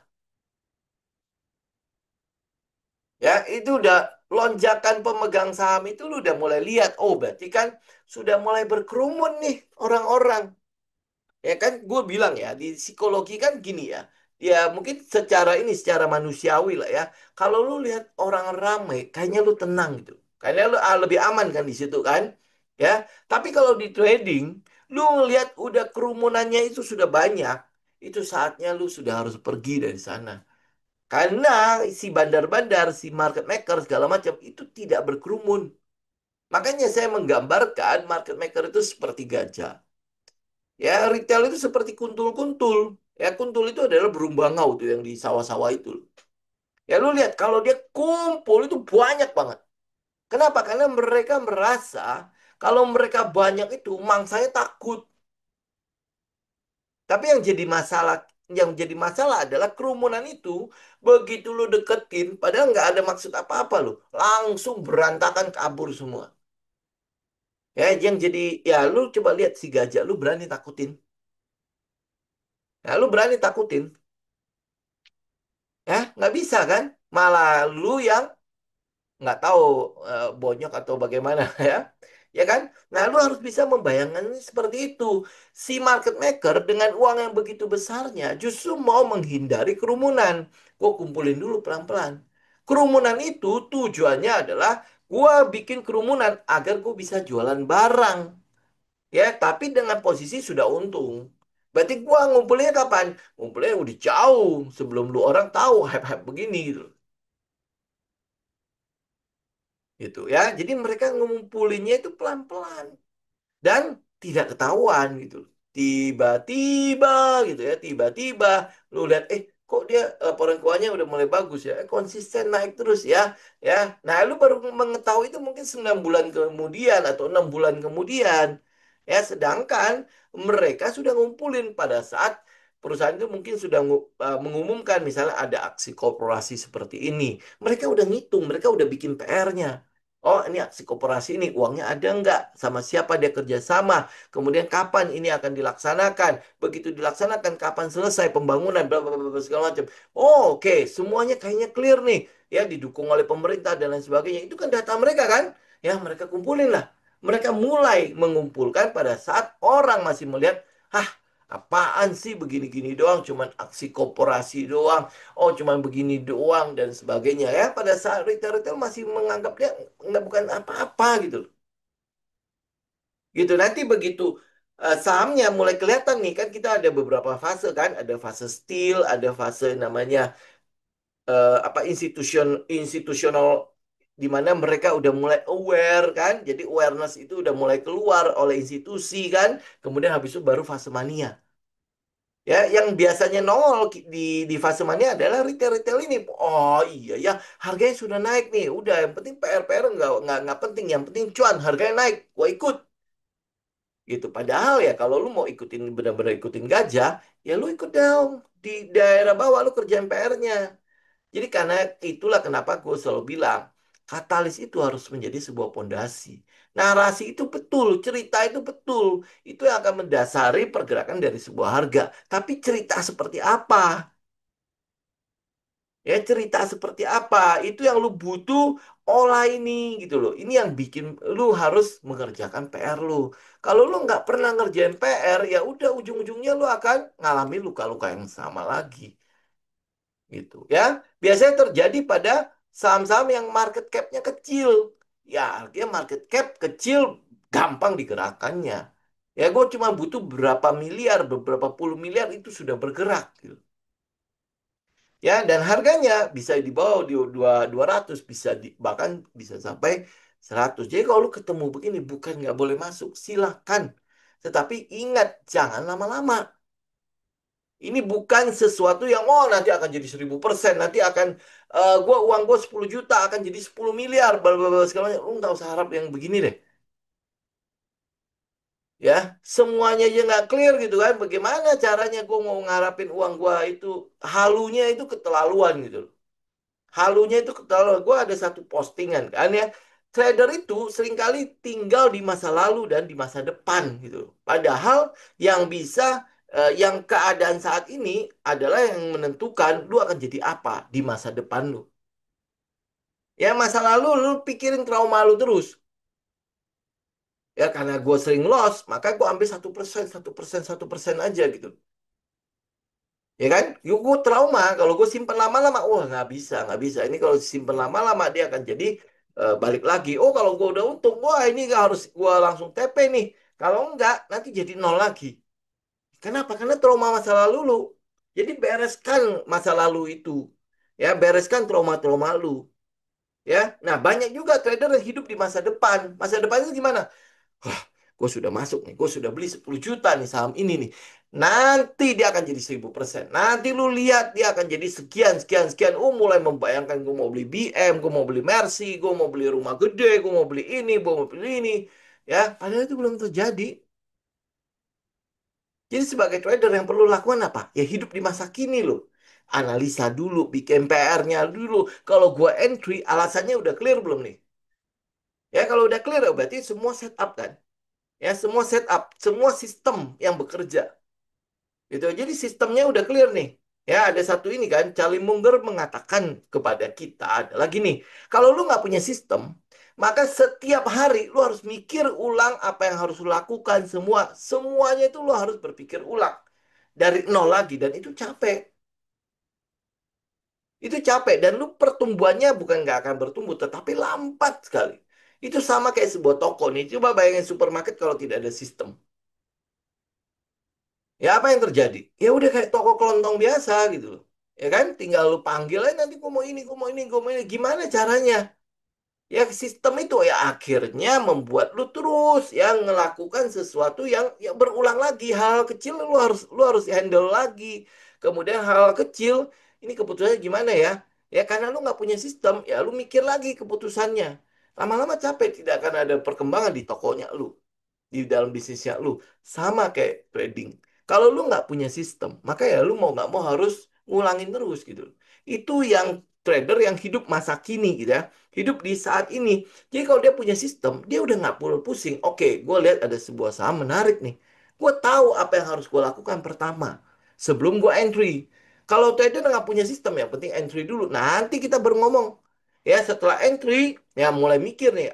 Ya, itu udah lonjakan pemegang saham itu lu udah mulai lihat, oh berarti kan sudah mulai berkerumun nih orang-orang. Ya kan gue bilang ya di psikologi kan gini ya. Ya mungkin secara ini secara manusiawi lah ya. Kalau lu lihat orang ramai kayaknya lu tenang gitu. Kayaknya lu lebih aman kan di situ kan. Ya. Tapi kalau di trading lu lihat udah kerumunannya itu sudah banyak. Itu saatnya lu sudah harus pergi dari sana. Karena si bandar-bandar, si market maker segala macam itu tidak berkerumun. Makanya saya menggambarkan market maker itu seperti gajah. Ya, retail itu seperti kuntul-kuntul. Ya, kuntul itu adalah burung bangau tuh yang di sawah-sawah itu. Ya, lu lihat kalau dia kumpul itu banyak banget. Kenapa? Karena mereka merasa kalau mereka banyak itu mangsanya takut. Tapi yang jadi masalah adalah kerumunan itu begitu lu deketin, padahal nggak ada maksud apa-apa lu, langsung berantakan kabur semua. Ya, yang jadi ya lu coba lihat si gajah, lu berani takutin. Ya, lu berani takutin. Ya, nggak bisa kan? Malah lu yang nggak tahu bonyok atau bagaimana ya. Ya kan? Nah, lu harus bisa membayangkan ini seperti itu. Si market maker dengan uang yang begitu besarnya justru mau menghindari kerumunan. Gue kumpulin dulu pelan-pelan. Kerumunan itu tujuannya adalah gue bikin kerumunan agar gue bisa jualan barang. Ya, tapi dengan posisi sudah untung. Berarti gua ngumpulinnya kapan? Ngumpulinnya udah jauh sebelum lu orang tahu hype-hype begini gitu. Gitu ya. Jadi mereka ngumpulinnya itu pelan-pelan dan tidak ketahuan gitu. Tiba-tiba gitu ya, tiba-tiba lu lihat kok dia laporan keuangannya udah mulai bagus ya, konsisten naik terus ya, ya. Nah, lu baru mengetahui itu mungkin 9 bulan kemudian atau 6 bulan kemudian. Ya, sedangkan mereka sudah ngumpulin pada saat perusahaan itu mungkin sudah mengumumkan misalnya ada aksi korporasi seperti ini. Mereka udah ngitung, mereka udah bikin PR-nya. Oh, ini aksi koperasi ini uangnya ada nggak? Sama siapa dia kerja sama? Kemudian kapan ini akan dilaksanakan? Begitu dilaksanakan, kapan selesai pembangunan? Bla bla bla bla, segala macam. Oh, oke, semuanya kayaknya clear nih. Ya, didukung oleh pemerintah dan lain sebagainya. Itu kan data mereka kan? Ya, mereka kumpulin lah. Mereka mulai mengumpulkan pada saat orang masih melihat, hah, apaan sih begini-gini doang? Cuman aksi korporasi doang. Oh, cuman begini doang dan sebagainya ya. Pada saat retail-retail masih menganggap dia nggak bukan apa-apa gitu. Gitu nanti begitu sahamnya mulai kelihatan nih kan kita ada beberapa fase kan, ada fase still, ada fase namanya apa institusional di mana mereka udah mulai aware kan. Jadi awareness itu udah mulai keluar oleh institusi kan. Kemudian habis itu baru fase mania. Ya, yang biasanya nongol di fase mania adalah retail-retail ini. Oh iya ya, harganya sudah naik nih. Udah, yang penting PR-PR nggak penting. Yang penting cuan, harganya naik. Gua ikut. Gitu. Padahal ya kalau lu mau ikutin benar-benar ikutin gajah, ya lu ikut dong. Di daerah bawah lu kerjain PR-nya. Jadi karena itulah kenapa gue selalu bilang, katalis itu harus menjadi sebuah pondasi. Narasi itu betul, cerita itu betul. Itu yang akan mendasari pergerakan dari sebuah harga. Tapi cerita seperti apa? Ya, cerita seperti apa? Itu yang lu butuh olah ini gitu loh. Ini yang bikin lu harus mengerjakan PR lu. Kalau lu nggak pernah ngerjain PR, ya udah ujung-ujungnya lu akan ngalami luka-luka yang sama lagi. Gitu ya. Biasanya terjadi pada saham-saham yang market cap-nya kecil. Ya, artinya market cap kecil gampang digerakkannya. Ya, gue cuma butuh berapa miliar, beberapa puluh miliar itu sudah bergerak gitu. Ya, dan harganya bisa di bawah di 200, bisa bahkan bisa sampai 100. Jadi kalau lu ketemu begini bukan nggak boleh masuk, silahkan. Tetapi ingat, jangan lama-lama. Ini bukan sesuatu yang oh nanti akan jadi 1000%, nanti akan uang gua 10 juta akan jadi 10 miliar, bla bla bla segala macam. Lu nggak usah harap yang begini deh. Ya, semuanya aja nggak clear gitu kan. Bagaimana caranya gua mau ngarapin uang gua itu, halunya itu keterlaluan gitu. Halunya itu kalau gue ada satu postingan kan ya, trader itu seringkali tinggal di masa lalu dan di masa depan gitu. Padahal yang bisa yang keadaan saat ini adalah yang menentukan lu akan jadi apa di masa depan lu. Ya masa lalu lu pikirin trauma lu terus. Ya karena gue sering loss, maka gue ambil 1%, 1%, 1% aja gitu. Ya kan? Yuk, gue trauma. Kalau gue simpen lama-lama, wah nggak bisa, nggak bisa. Ini kalau simpen lama-lama dia akan jadi balik lagi. Oh kalau gue udah untung, wah ini nggak harus gue langsung TP nih. Kalau enggak, nanti jadi nol lagi. Kenapa? Karena trauma masa lalu lu. Jadi bereskan masa lalu itu. Ya, bereskan trauma-trauma lu. Ya, nah banyak juga trader yang hidup di masa depan. Masa depan itu gimana? Wah, gue sudah masuk nih, gue sudah beli 10 juta nih saham ini nih. Nanti dia akan jadi 1000%. Nanti lu lihat dia akan jadi sekian, sekian, sekian. Oh, mulai membayangkan gue mau beli BM, gue mau beli Mercy, gue mau beli rumah gede, gue mau beli ini, gue mau beli ini. Ya, padahal itu belum terjadi. Jadi sebagai trader yang perlu lakukan apa? Ya hidup di masa kini loh. Analisa dulu, bikin PR-nya dulu. Kalau gue entry, alasannya udah clear belum nih? Ya, kalau udah clear, ya berarti semua setup kan? Ya, semua setup, semua sistem yang bekerja. Gitu. Jadi sistemnya udah clear nih. Ya, ada satu ini kan, Charlie Munger mengatakan kepada kita adalah gini, kalau lu nggak punya sistem, maka setiap hari lu harus mikir ulang apa yang harus lu lakukan semua. Semuanya itu lu harus berpikir ulang. Dari nol lagi, dan itu capek. Itu capek, dan lu pertumbuhannya bukan nggak akan bertumbuh, tetapi lambat sekali. Itu sama kayak sebuah toko nih. Coba bayangin supermarket kalau tidak ada sistem. Ya apa yang terjadi? Ya udah kayak toko kelontong biasa gitu loh. Ya kan? Tinggal lu panggil aja nanti gua mau ini, gua mau ini, gua mau ini. Gimana caranya? Ya sistem itu ya akhirnya membuat lu terus yang melakukan sesuatu yang berulang lagi. Hal kecil lu harus handle lagi. Kemudian hal kecil ini keputusannya gimana ya? Ya karena lu nggak punya sistem, ya lu mikir lagi keputusannya. Lama-lama capek, tidak akan ada perkembangan di tokonya lu, di dalam bisnisnya lu. Sama kayak trading. Kalau lu nggak punya sistem, maka ya lu mau nggak mau harus ngulangin terus gitu. Itu yang trader yang hidup masa kini gitu ya. Hidup di saat ini. Jadi kalau dia punya sistem, dia udah nggak perlu pusing. Oke, gue lihat ada sebuah saham menarik nih. Gue tahu apa yang harus gue lakukan pertama. Sebelum gue entry. Kalau trader nggak punya sistem, yang penting entry dulu. Nanti kita baru ngomong. Ya setelah entry, ya mulai mikir nih.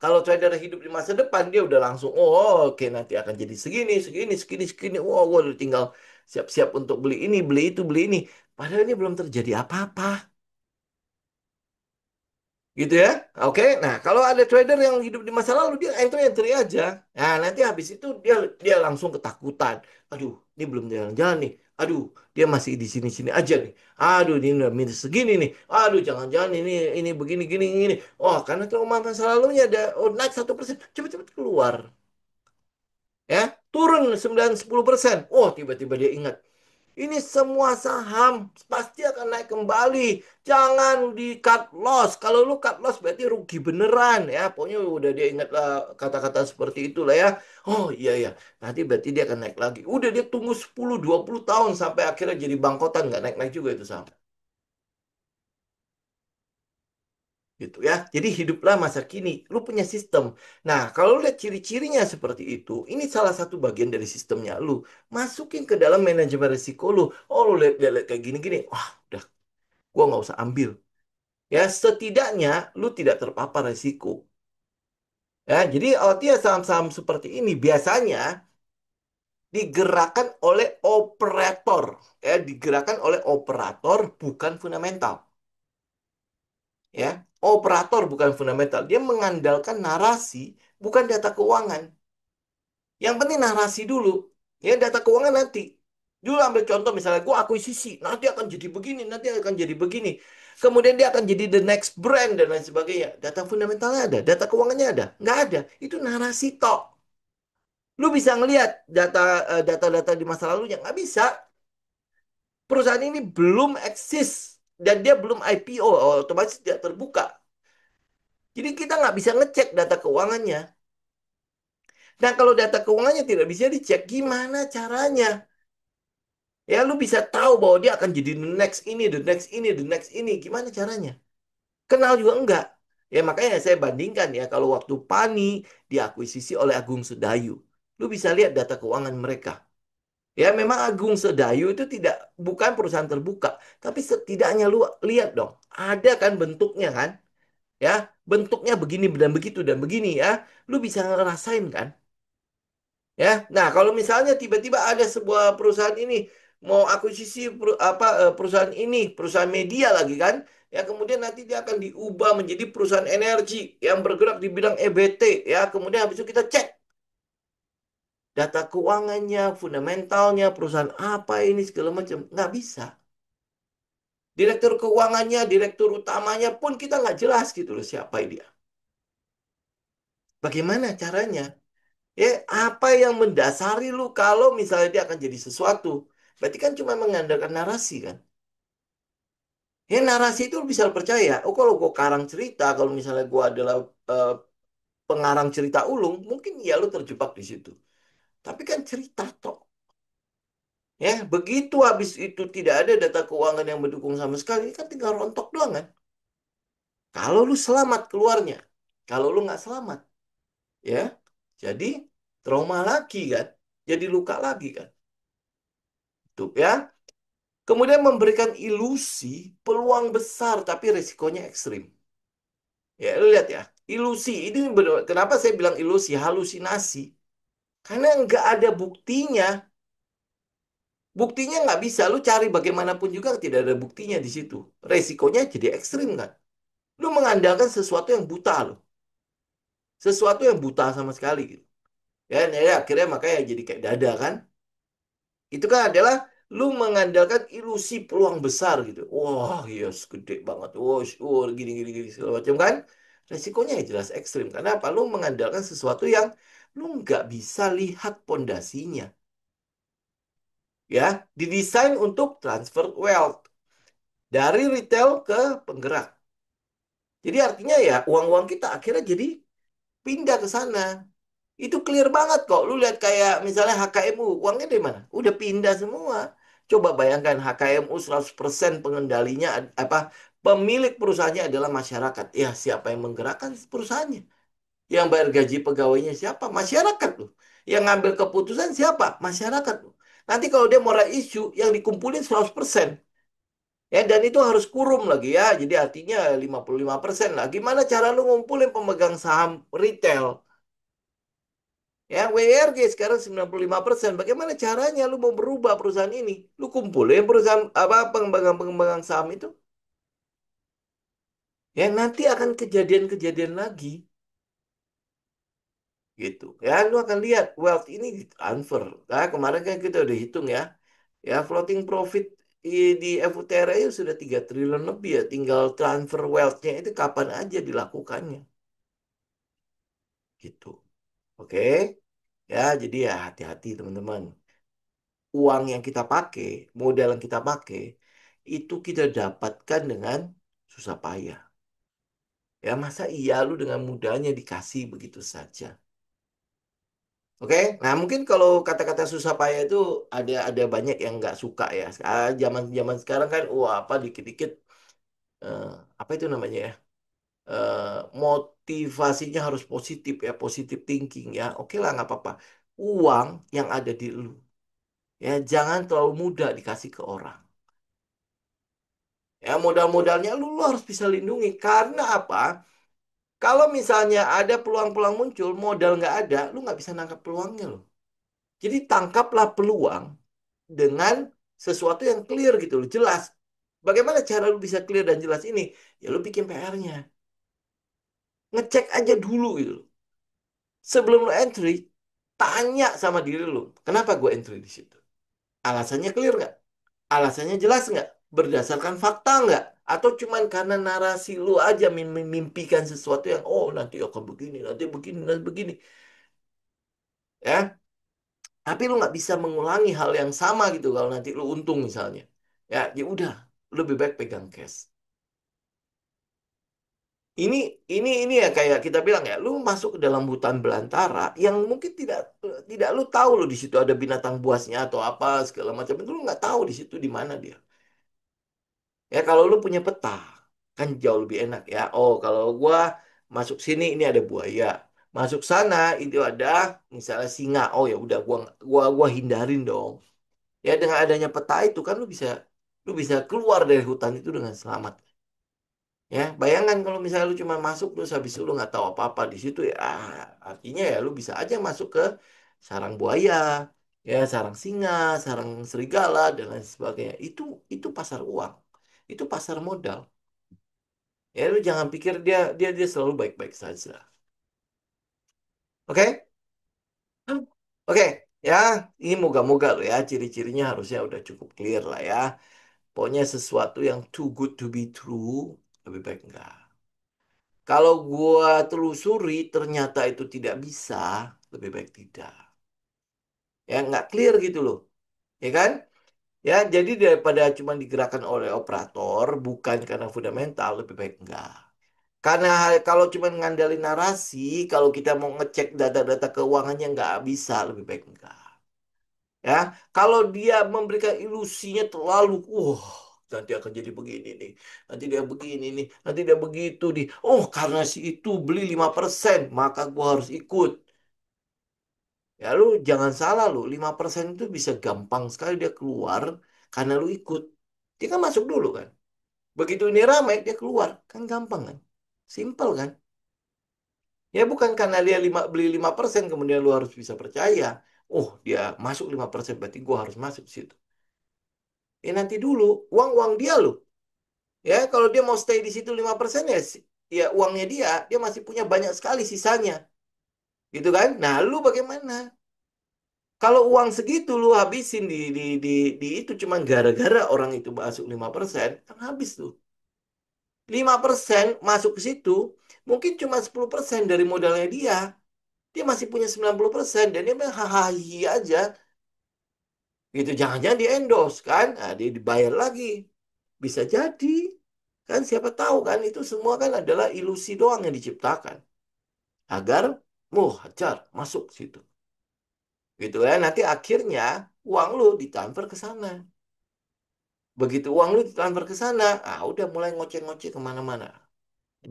Kalau trader hidup di masa depan, dia udah langsung, oh oke nanti akan jadi segini, segini, segini, segini. Wah, gue udah tinggal siap-siap untuk beli ini, beli itu, beli ini. Padahal ini belum terjadi apa-apa. Gitu ya. Oke, nah kalau ada trader yang hidup di masa lalu, dia entry-entry aja. Nah, nanti habis itu dia dia langsung ketakutan. Aduh, ini belum jalan-jalan nih. Aduh, dia masih di sini-sini aja nih. Aduh, ini udah minus segini nih. Aduh, jangan-jangan ini begini gini gini. Oh, karena trauma masa lalunya ada naik 1%, cepet-cepet keluar. Ya, turun 9-10%. Oh, tiba-tiba dia ingat. Ini semua saham pasti akan naik kembali. Jangan di cut loss. Kalau lu cut loss berarti rugi beneran ya. Pokoknya udah dia ingat lah kata-kata seperti itulah ya. Oh iya ya. Nanti berarti dia akan naik lagi. Udah dia tunggu 10-20 tahun sampai akhirnya jadi bangkotan nggak naik-naik juga itu saham. Gitu ya. Jadi hiduplah masa kini. Lu punya sistem. Nah, kalau lu lihat ciri-cirinya seperti itu, ini salah satu bagian dari sistemnya lu. Masukin ke dalam manajemen risiko lu. Oh, lu lihat kayak gini-gini. Wah, udah gua nggak usah ambil. Ya, setidaknya lu tidak terpapar resiko. Ya, jadi artinya saham-saham seperti ini biasanya digerakkan oleh operator. Ya, digerakkan oleh operator bukan fundamental. Ya, operator bukan fundamental. Dia mengandalkan narasi, bukan data keuangan. Yang penting narasi dulu. Ya, data keuangan nanti. Dulu ambil contoh misalnya gue akuisisi, nanti akan jadi begini, nanti akan jadi begini. Kemudian dia akan jadi the next brand dan lain sebagainya. Data fundamentalnya ada, data keuangannya ada. Nggak ada. Itu narasi tok. Lu bisa ngelihat data-data di masa lalunya. Nggak bisa. Perusahaan ini belum eksis. Dan dia belum IPO, otomatis tidak terbuka. Jadi kita nggak bisa ngecek data keuangannya. Nah, kalau data keuangannya tidak bisa dicek, gimana caranya? Ya, lu bisa tahu bahwa dia akan jadi the next ini, the next ini, the next ini. Gimana caranya? Kenal juga enggak. Ya, makanya saya bandingkan ya, kalau waktu Pani diakuisisi oleh Agung Sedayu. Lu bisa lihat data keuangan mereka. Ya, memang Agung Sedayu itu bukan perusahaan terbuka. Tapi setidaknya lu lihat dong. Ada kan bentuknya kan? Ya, bentuknya begini dan begitu dan begini ya. Lu bisa ngerasain kan? Ya, nah kalau misalnya tiba-tiba ada sebuah perusahaan ini mau akuisisi perusahaan ini, perusahaan media lagi kan, ya kemudian nanti dia akan diubah menjadi perusahaan energi yang bergerak di bidang EBT, ya kemudian habis itu kita cek data keuangannya, fundamentalnya, perusahaan apa ini segala macam, nggak bisa. Direktur keuangannya, direktur utamanya pun kita nggak jelas gitu loh siapa dia. Bagaimana caranya? Ya, apa yang mendasari lu kalau misalnya dia akan jadi sesuatu? Berarti kan cuma mengandalkan narasi kan? Ya narasi itu lu bisa percaya. Oh kalau gue karang cerita, kalau misalnya gue adalah eh, pengarang cerita ulung, mungkin ya lu terjebak di situ. Tapi kan cerita toh. Ya, begitu habis itu tidak ada data keuangan yang mendukung sama sekali, kan tinggal rontok doang kan? Kalau lu selamat keluarnya, kalau lu nggak selamat, ya, jadi trauma lagi kan? Jadi luka lagi kan? Tuh ya. Kemudian memberikan ilusi peluang besar tapi resikonya ekstrim. Ya, lu lihat ya. Ilusi ini kenapa saya bilang ilusi, halusinasi? Karena nggak ada buktinya. Buktinya nggak bisa. Lu cari bagaimanapun juga tidak ada buktinya di situ. Resikonya jadi ekstrim kan? Lu mengandalkan sesuatu yang buta loh. Sesuatu yang buta sama sekali gitu. Ya, akhirnya makanya jadi kayak dada kan? Itu kan adalah lu mengandalkan ilusi peluang besar gitu. Wah, yes, gede banget. Wah, gini, gini, gini, segala macam kan. Resikonya ya jelas ekstrim. Karena apa? Lu mengandalkan sesuatu yang lu nggak bisa lihat pondasinya. Ya, didesain untuk transfer wealth dari retail ke penggerak. Jadi artinya ya uang-uang kita akhirnya jadi pindah ke sana. Itu clear banget kok. Lu lihat kayak misalnya HKMU, uangnya dari mana? Udah pindah semua. Coba bayangkan HKMU 100% pengendalinya pemilik perusahaannya adalah masyarakat. Ya, siapa yang menggerakkan perusahaannya? Yang bayar gaji pegawainya siapa? Masyarakat loh. Yang ngambil keputusan siapa? Masyarakat loh. Nanti kalau dia mau isu yang dikumpulin 100%. Ya, dan itu harus kurum lagi ya. Jadi artinya 55% lah. Gimana cara lu ngumpulin pemegang saham retail? Ya, WRG sekarang 95%. Bagaimana caranya lu mau berubah perusahaan ini? Lu kumpulin perusahaan pengembangan-pengembangan saham itu. Ya, nanti akan kejadian-kejadian lagi gitu. Ya, lu akan lihat wealth ini transfer. Nah, kemarin kan kita udah hitung ya. Ya, floating profit di FUTR itu sudah 3 triliun lebih ya. Tinggal transfer wealth-nya itu kapan aja dilakukannya gitu. Oke. Ya, jadi ya hati-hati teman-teman. Uang yang kita pakai, modal yang kita pakai, itu kita dapatkan dengan susah payah. Ya masa iya lu dengan mudahnya dikasih begitu saja. Oke, nah mungkin kalau kata-kata susah payah itu ada banyak yang nggak suka ya. Zaman zaman sekarang kan, wah apa dikit-dikit eh, apa itu namanya ya? eh, Motivasinya harus positif ya, positif thinking ya. Oke lah nggak apa-apa. Uang yang ada di lu ya jangan terlalu mudah dikasih ke orang. Ya modal-modalnya lu harus bisa lindungi. Karena apa? Kalau misalnya ada peluang-peluang muncul, modal nggak ada, lu nggak bisa nangkap peluangnya loh. Jadi tangkaplah peluang dengan sesuatu yang clear gitu loh, jelas. Bagaimana cara lu bisa clear dan jelas ini? Ya lu bikin PR-nya. Ngecek aja dulu gitu loh. Sebelum lu entry, tanya sama diri lu, kenapa gue entry di situ? Alasannya clear nggak? Alasannya jelas nggak? Berdasarkan fakta nggak? Atau cuman karena narasi lu aja mimpikan sesuatu yang oh nanti akan begini, nanti begini, nanti begini, ya. Tapi lu nggak bisa mengulangi hal yang sama gitu kalau nanti lu untung misalnya. Ya udah, lebih baik pegang cash. Ini ini ya kayak kita bilang ya, lu masuk ke dalam hutan belantara yang mungkin tidak tidak lu tahu lo di situ ada binatang buasnya atau apa segala macam itu lu nggak tahu di situ di mana dia. Ya kalau lu punya peta kan jauh lebih enak ya. Oh kalau gua masuk sini ini ada buaya, masuk sana itu ada misalnya singa. Oh ya udah gua hindarin dong. Ya dengan adanya peta itu kan lu bisa keluar dari hutan itu dengan selamat. Ya, bayangkan kalau misalnya lu cuma masuk terus habis itu lu nggak tahu apa-apa di situ ya, artinya ya lu bisa aja masuk ke sarang buaya, ya sarang singa, sarang serigala dan lain sebagainya. Itu pasar uang, itu pasar modal. Ya lu jangan pikir dia dia dia selalu baik-baik saja. Oke? Oke, ya ini moga-moga lo ya ciri-cirinya harusnya udah cukup clear lah ya. Pokoknya sesuatu yang too good to be true lebih baik enggak. Kalau gua telusuri ternyata itu tidak bisa, lebih baik tidak. Ya nggak clear gitu loh, ya kan? Ya jadi daripada cuma digerakkan oleh operator, bukan karena fundamental, lebih baik enggak. Karena kalau cuma ngandalin narasi, kalau kita mau ngecek data-data keuangannya nggak bisa, lebih baik enggak. Ya, kalau dia memberikan ilusinya terlalu, wah, nanti akan jadi begini nih, nanti dia begini nih, nanti dia begitu nih. Oh, karena si itu beli 5%, maka gua harus ikut. Ya, lu jangan salah lu, 5% itu bisa gampang sekali dia keluar karena lu ikut. Dia kan masuk dulu kan. Begitu ini ramai, dia keluar. Kan gampang kan. Simple kan. Ya bukan karena dia beli 5% kemudian lu harus bisa percaya. Oh, dia masuk 5% berarti gua harus masuk di situ. Ya nanti dulu, uang-uang dia loh. Ya, kalau dia mau stay di situ 5% ya, ya uangnya dia masih punya banyak sekali sisanya. Gitu kan? Nah, lu bagaimana? Kalau uang segitu lu habisin di itu cuma gara-gara orang itu masuk 5%, kan habis tuh. 5% masuk ke situ, mungkin cuma 10% dari modalnya dia. Dia masih punya 90% dan dia main hahaha aja. Gitu, jangan-jangan di endorse kan? Nah, dia dibayar lagi. Bisa jadi. Kan siapa tahu kan itu semua kan adalah ilusi doang yang diciptakan agar hajar masuk situ. Gitu ya. Nanti akhirnya uang lu ditransfer ke sana. Begitu uang lu ditransfer ke sana, udah mulai ngoceh-ngoceh kemana-mana.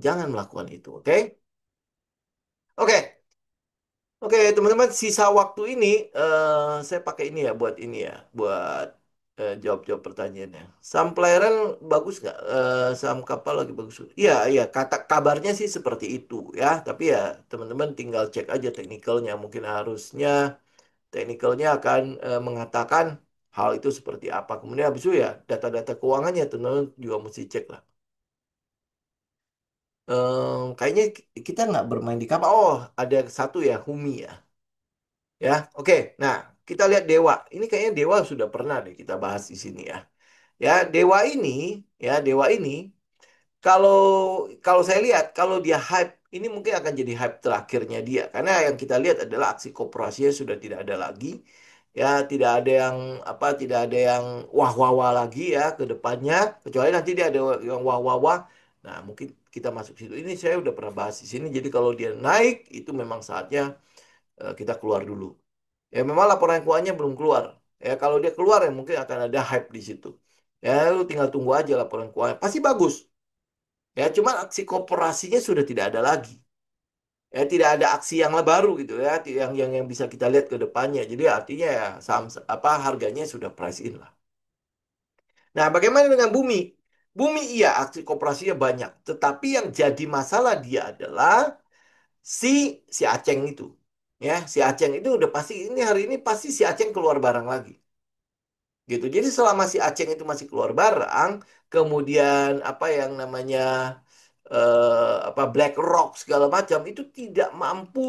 Jangan melakukan itu, oke? Oke, oke teman-teman, sisa waktu ini saya pakai ini ya buat buat jawab-jawab pertanyaannya. Saham pelayaran bagus nggak? Saham kapal lagi bagus. Iya, iya, kata kabarnya sih seperti itu ya. Tapi ya teman-teman tinggal cek aja teknikalnya. Mungkin harusnya teknikalnya akan mengatakan hal itu seperti apa. Kemudian habis itu ya data-data keuangannya teman-teman juga mesti cek lah. Kayaknya kita nggak bermain di kapal. Oh, ada satu ya, Humi ya. Ya, oke. Nah, kita lihat Dewa. Ini kayaknya Dewa sudah pernah deh kita bahas di sini ya. Ya, Dewa ini kalau kalau saya lihat kalau dia hype ini mungkin akan jadi hype terakhirnya dia karena yang kita lihat adalah aksi koperasinya sudah tidak ada lagi. Ya, tidak ada yang tidak ada yang wah wah wah lagi ya ke depannya kecuali nanti dia ada yang wah wah wah. Nah, mungkin kita masuk situ. Ini saya udah pernah bahas di sini. Jadi kalau dia naik itu memang saatnya kita keluar dulu. Ya memang laporan keuangannya belum keluar. Ya kalau dia keluar ya mungkin akan ada hype di situ. Ya lu tinggal tunggu aja laporan keuangan. Pasti bagus. Ya cuman aksi korporasinya sudah tidak ada lagi. Ya tidak ada aksi yang baru gitu ya, yang bisa kita lihat ke depannya. Jadi artinya ya saham harganya sudah price in lah. Nah, bagaimana dengan bumi? Bumi iya aksi korporasinya banyak, tetapi yang jadi masalah dia adalah si si Aceng itu. Ya, si Aceng itu udah pasti ini hari ini pasti si Aceng keluar barang lagi. Gitu. Jadi selama si Aceng itu masih keluar barang, kemudian apa yang namanya apa BlackRock segala macam itu tidak mampu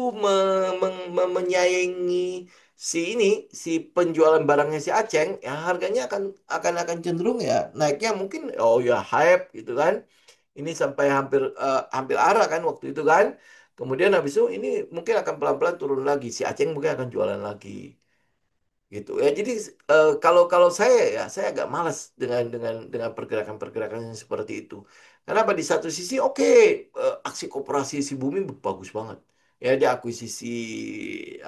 menyaingi si ini si penjualan barangnya si Aceng, ya harganya akan cenderung ya naiknya mungkin oh ya hype gitu kan. Ini sampai hampir hampir arah kan waktu itu kan. Kemudian habis itu ini mungkin akan pelan-pelan turun lagi. Si Aceng mungkin akan jualan lagi gitu ya. Jadi kalau kalau saya agak malas dengan pergerakan-pergerakan yang seperti itu. Kenapa di satu sisi oke, aksi koperasi si Bumi bagus banget. Ya dia akuisisi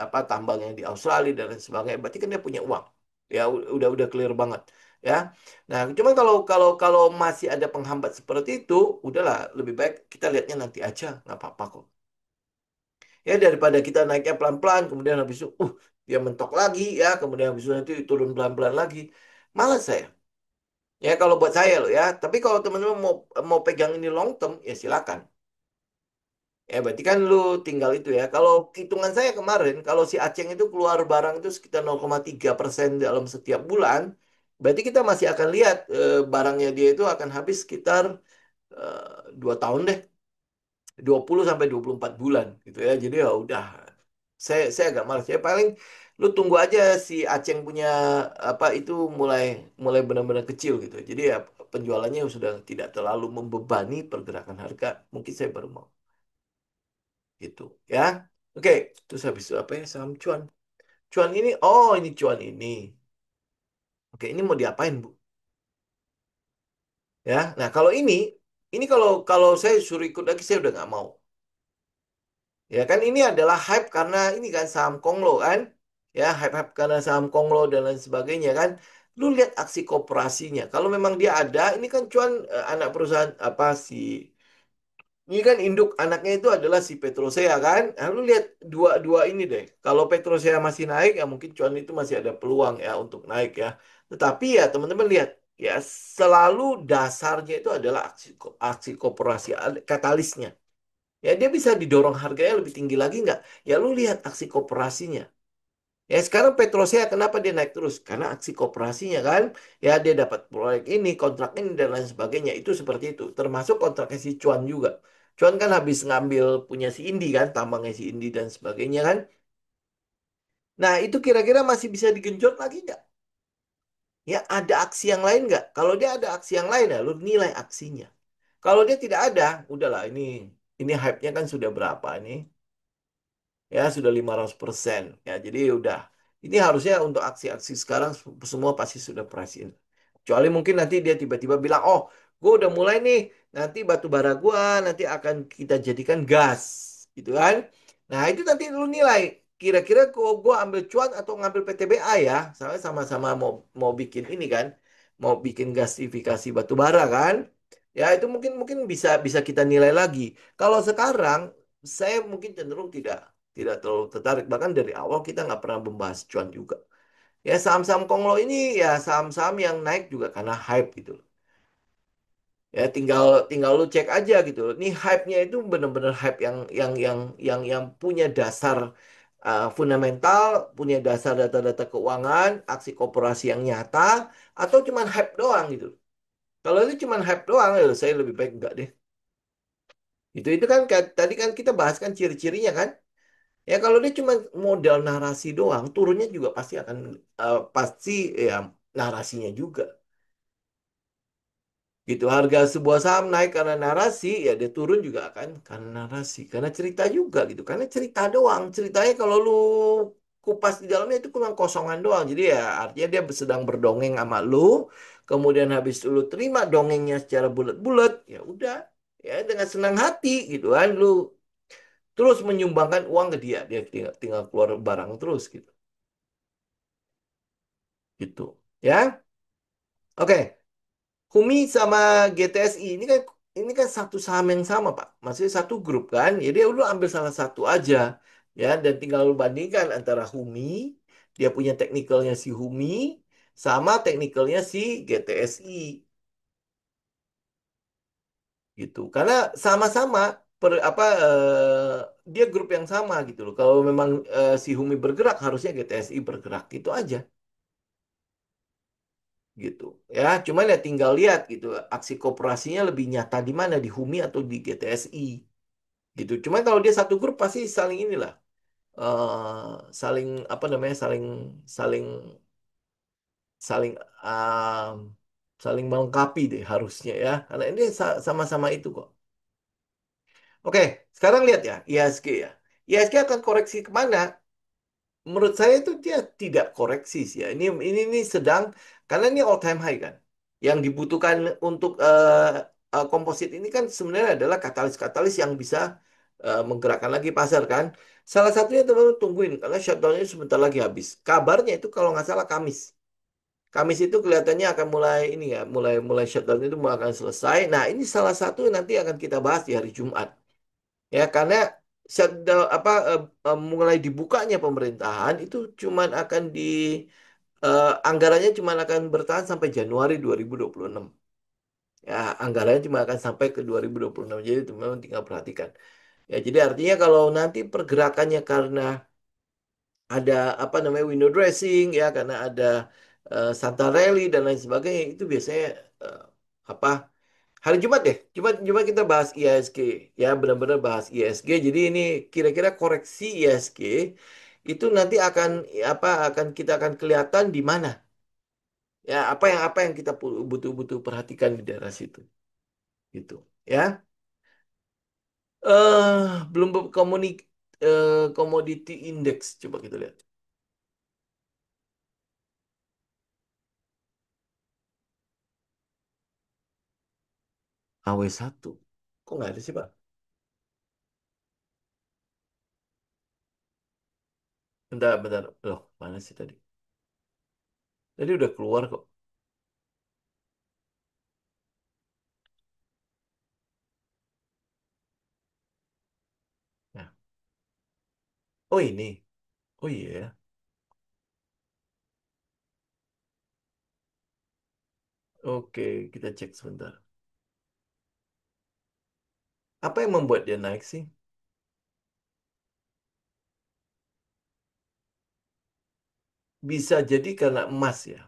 apa tambang yang di Australia dan lain sebagainya. Berarti kan dia punya uang. Ya udah clear banget ya. Nah, cuman kalau kalau kalau masih ada penghambat seperti itu, udahlah lebih baik kita lihatnya nanti aja, nggak apa-apa kok. Ya daripada kita naiknya pelan-pelan, kemudian habis itu, dia mentok lagi ya, kemudian habis itu nanti turun pelan-pelan lagi. Malas saya. Ya kalau buat saya loh ya. Tapi kalau teman-teman mau mau pegang ini long term, ya silakan. Ya berarti kan lu tinggal itu ya. Kalau hitungan saya kemarin, kalau si Aceng itu keluar barang itu sekitar 0,3% dalam setiap bulan, berarti kita masih akan lihat barangnya dia itu akan habis sekitar 2 tahun deh. 20 sampai 24 bulan gitu ya. Jadi ya udah saya agak malas ya paling lu tunggu aja si Aceng punya apa itu mulai mulai benar-benar kecil gitu. Jadi ya penjualannya sudah tidak terlalu membebani pergerakan harga. Mungkin saya baru mau gitu ya. Oke, terus habis itu apa ya saham cuan. Cuan ini oh ini cuan ini. Oke, ini mau diapain, Bu? Ya. Nah, kalau ini kalau kalau saya suruh ikut lagi saya udah nggak mau. Ya kan ini adalah hype karena ini kan saham Konglo kan. Ya, hype-hype karena saham Konglo dan lain sebagainya kan. Lu lihat aksi kooperasinya. Kalau memang dia ada, ini kan cuan anak perusahaan apa sih? Ini kan induk anaknya itu adalah si Petrosea kan. Nah, lu lihat dua-dua ini deh. Kalau Petrosea masih naik ya mungkin cuan itu masih ada peluang ya untuk naik ya. Tetapi ya teman-teman lihat ya selalu dasarnya itu adalah aksi kooperasi katalisnya. Ya dia bisa didorong harganya lebih tinggi lagi nggak? Ya lu lihat aksi kooperasinya. Ya sekarang Petrosea kenapa dia naik terus? Karena aksi kooperasinya kan. Ya dia dapat proyek ini, kontrak ini dan lain sebagainya. Itu seperti itu. Termasuk kontraknya si Cuan juga. Cuan kan habis ngambil punya si Indi kan, tambangnya si Indi dan sebagainya kan. Nah itu kira-kira masih bisa digenjot lagi nggak? Ya ada aksi yang lain nggak? Kalau dia ada aksi yang lain ya lu nilai aksinya. Kalau dia tidak ada, udahlah ini hype-nya kan sudah berapa ini? Ya sudah 500%. Ya jadi udah ini harusnya untuk aksi-aksi sekarang semua pasti sudah price in. Kecuali mungkin nanti dia tiba-tiba bilang oh gue udah mulai nih nanti batu bara gue nanti akan kita jadikan gas gitu kan. Nah itu nanti lu nilai kira-kira kok gue ambil cuan atau ngambil PTBA ya. Soalnya sama-sama mau mau bikin ini kan, mau bikin gasifikasi batu bara kan. Ya itu mungkin mungkin bisa bisa kita nilai lagi. Kalau sekarang saya mungkin cenderung tidak terlalu tertarik. Bahkan dari awal kita nggak pernah membahas cuan juga. Ya saham-saham Konglo ini ya saham-saham yang naik juga karena hype gitu loh. Ya tinggal tinggal lu cek aja gitu loh. Ini hype-nya itu benar-benar hype yang punya dasar fundamental, punya dasar data-data keuangan, aksi koperasi yang nyata, atau cuman hype doang gitu. Kalau itu cuman hype doang, ya saya lebih baik enggak deh. Itu kan tadi kan kita bahas kan ciri-cirinya kan. Ya kalau dia cuma modal narasi doang, turunnya juga pasti akan pasti ya narasinya juga. Gitu harga sebuah saham naik karena narasi, ya dia turun juga akan karena narasi, karena cerita juga gitu. Karena cerita doang, ceritanya kalau lu kupas di dalamnya itu cuma kosongan doang. Jadi ya artinya dia sedang berdongeng sama lu, kemudian habis lu terima dongengnya secara bulat-bulat, ya udah ya dengan senang hati gitu kan lu terus menyumbangkan uang ke dia, dia tinggal keluar barang terus gitu. Gitu. Ya. Oke. Humi sama GTSI ini kan satu saham yang sama, Pak. Maksudnya satu grup kan. Jadi lu ambil salah satu aja ya dan tinggal lu bandingkan antara Humi, dia punya teknikalnya si Humi sama teknikalnya si GTSI gitu. Karena sama-sama dia grup yang sama gitu loh. Kalau memang si Humi bergerak harusnya GTSI bergerak gitu aja. gitu. Ya, cuman ya tinggal lihat gitu. Aksi kooperasinya lebih nyata di mana, di HUMI atau di GTSI gitu. Cuman kalau dia satu grup pasti saling inilah, saling apa namanya, saling saling saling um, saling melengkapi deh harusnya ya. Karena ini sama-sama itu kok. Oke, sekarang lihat ya, IHSG ya. IHSG akan koreksi kemana? Menurut saya itu dia tidak koreksi sih ya. Ini sedang karena ini all time high kan. Yang dibutuhkan untuk komposit ini kan sebenarnya adalah katalis-katalis yang bisa menggerakkan lagi pasar kan. Salah satunya teman-teman tungguin karena shutdownnya sebentar lagi habis. Kabarnya itu kalau nggak salah Kamis. Kamis itu kelihatannya akan mulai ini ya, mulai mulai shutdown itu mulai akan selesai. Nah, ini salah satu yang nanti akan kita bahas di hari Jumat. Ya, karena mulai dibukanya pemerintahan itu cuman akan anggarannya cuman akan bertahan sampai Januari 2026. Ya, anggarannya cuma akan sampai ke 2026. Jadi itu memang tinggal perhatikan. Ya, jadi artinya kalau nanti pergerakannya karena ada apa namanya window dressing ya karena ada Santarelli dan lain sebagainya itu biasanya eh, apa hari Jumat deh. Jumat Jumat kita bahas IHSG ya benar-benar bahas IHSG. Jadi ini kira-kira koreksi IHSG itu nanti akan akan kita akan kelihatan di mana ya apa yang kita butuh-butuh perhatikan di daerah situ gitu ya. Belum komoditi indeks coba kita lihat. AW1. Kok nggak ada sih, Pak? Bentar, bentar. Loh, mana sih tadi? Tadi udah keluar kok. Nah. Oh, ini. Oh iya ya. Oke, kita cek sebentar. Apa yang membuat dia naik sih? Bisa jadi karena emas ya.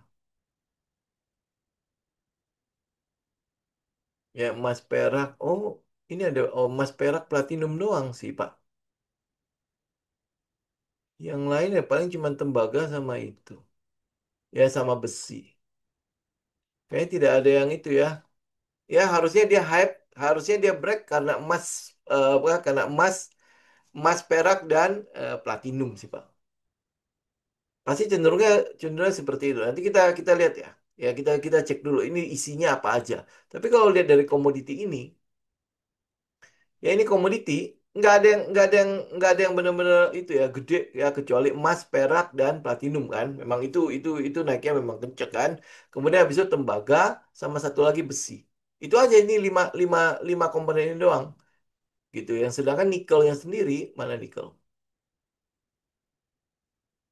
Ya, emas perak. Oh, ini ada emas perak platinum doang sih, Pak. Yang lain ya paling cuma tembaga sama itu. Ya, sama besi. Kayaknya tidak ada yang itu ya. Ya, harusnya dia hype, harusnya dia break karena emas, karena emas, emas perak dan platinum sih, Pak. Pasti cenderungnya seperti itu. Nanti kita kita lihat ya. Ya kita cek dulu ini isinya apa aja. Tapi kalau lihat dari komoditi ini, ya ini komoditi nggak ada yang benar-benar itu ya gede ya kecuali emas, perak dan platinum kan. Memang itu naiknya memang kenceng kan. Kemudian habis itu tembaga sama satu lagi besi. Itu aja ini lima lima lima komponen ini doang gitu. Yang sedangkan nikelnya sendiri mana nikel?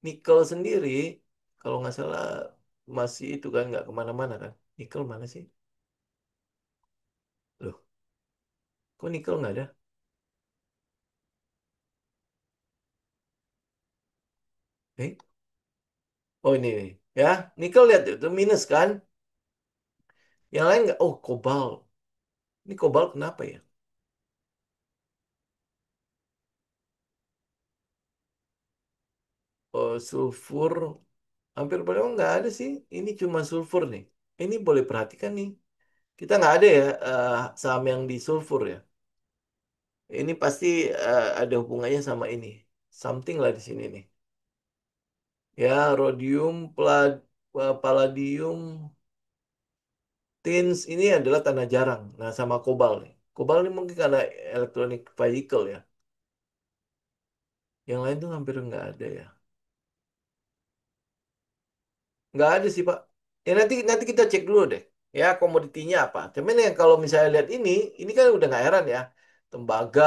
Nikel sendiri, kalau nggak salah masih itu kan nggak kemana-mana kan. Nikel mana sih? Loh, kok nikel nggak ada? Eh, oh ini nih. Ya, nikel lihat itu minus kan. Yang lain nggak. Oh, kobal. Ini kobal kenapa ya? Oh, sulfur. Hampir pada nggak ada sih. Ini cuma sulfur nih. Ini boleh perhatikan nih. Kita nggak ada ya saham yang di sulfur ya. Ini pasti ada hubungannya sama ini. Something lah di sini nih. Ya, rhodium, palladium, tins ini adalah tanah jarang. Nah, sama kobal nih. Kobal ini mungkin karena electronic vehicle ya. Yang lain tuh hampir nggak ada ya. Nggak ada sih, Pak. Ya nanti nanti kita cek dulu deh. Ya, komoditinya apa. Cuman yang kalau misalnya lihat ini kan udah nggak heran ya. Tembaga,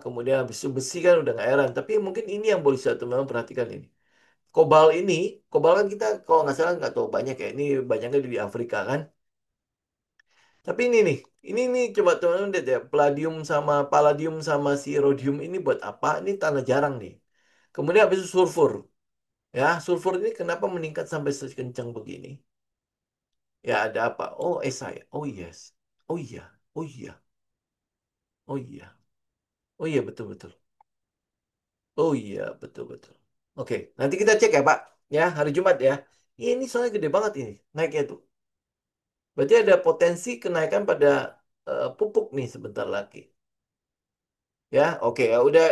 kemudian habis itu besi kan udah nggak heran. Tapi mungkin ini yang boleh saya teman-teman perhatikan ini. Kobal ini, kobal kan kita kalau nggak salah nggak tahu banyak ya. Ini banyaknya di Afrika kan. Tapi ini nih, ini coba teman-teman lihat ya, palladium sama si rhodium ini buat apa? Ini tanah jarang nih. Kemudian habis itu sulfur. Ya, sulfur ini kenapa meningkat sampai sekencang begini? Ya ada apa? Oh, SI. Oh yes. Oh iya. Oh iya. Oh iya. Oh iya betul betul. Oh iya betul betul. Oke, nanti kita cek ya Pak. Ya hari Jumat ya. Ini soalnya gede banget ini naiknya tuh. Berarti ada potensi kenaikan pada pupuk nih sebentar lagi. Ya, oke ya. Udah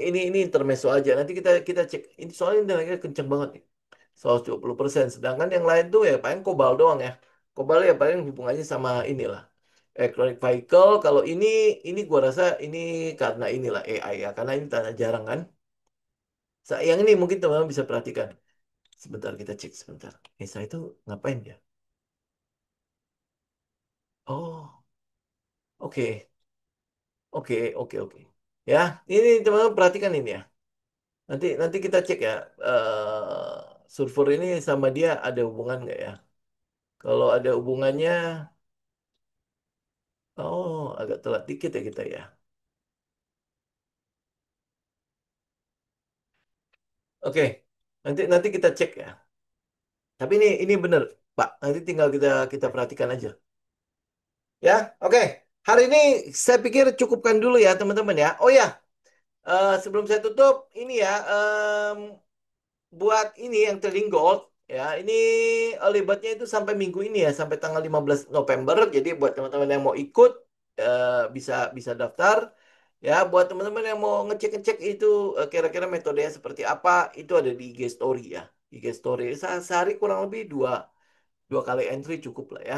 ini intermezzo aja. Nanti kita cek. Ini soalnya ini naiknya kenceng banget nih. 120%. Sedangkan yang lain tuh ya paling kobal doang ya. Kobal ya paling hubungannya sama inilah. Electronic vehicle. Kalau ini gua rasa ini karena inilah AI ya. Karena ini tanah jarang kan. Yang ini mungkin teman-teman bisa perhatikan. Sebentar kita cek sebentar. Saya itu ngapain ya? Oh, oke. Oke, oke, oke. Ya, ini teman-teman perhatikan ini ya. Nanti nanti kita cek ya. Surfer ini sama dia ada hubungan nggak ya? Kalau ada hubungannya, oh agak telat dikit ya kita ya. Oke, nanti nanti kita cek ya. Tapi ini benar, Pak. Nanti tinggal kita kita perhatikan aja. Ya, oke. Hari ini saya pikir cukupkan dulu ya teman-teman ya. Oh ya, sebelum saya tutup, ini ya. Buat ini yang trading gold ya ini early bird-nya itu sampai minggu ini ya sampai tanggal 15 November jadi buat teman-teman yang mau ikut bisa bisa daftar ya buat teman-teman yang mau ngecek-ngecek itu kira-kira metodenya seperti apa itu ada di IG story ya IG story sehari kurang lebih dua dua kali entry cukup lah ya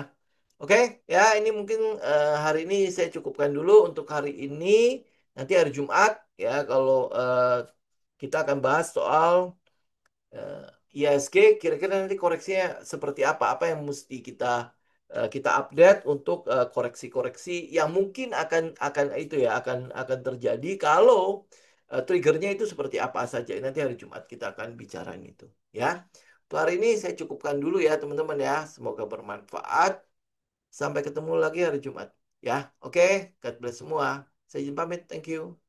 oke ya ini mungkin hari ini saya cukupkan dulu untuk hari ini nanti hari Jumat ya kalau kita akan bahas soal eh, IASG kira-kira nanti koreksinya seperti apa? Apa yang mesti kita update untuk koreksi-koreksi yang mungkin akan itu ya akan terjadi kalau triggernya itu seperti apa saja. Nanti hari Jumat kita akan bicarain itu ya. Untuk hari ini saya cukupkan dulu ya teman-teman ya. Semoga bermanfaat. Sampai ketemu lagi hari Jumat ya. Oke, God bless semua. Saya izin pamit. Thank you.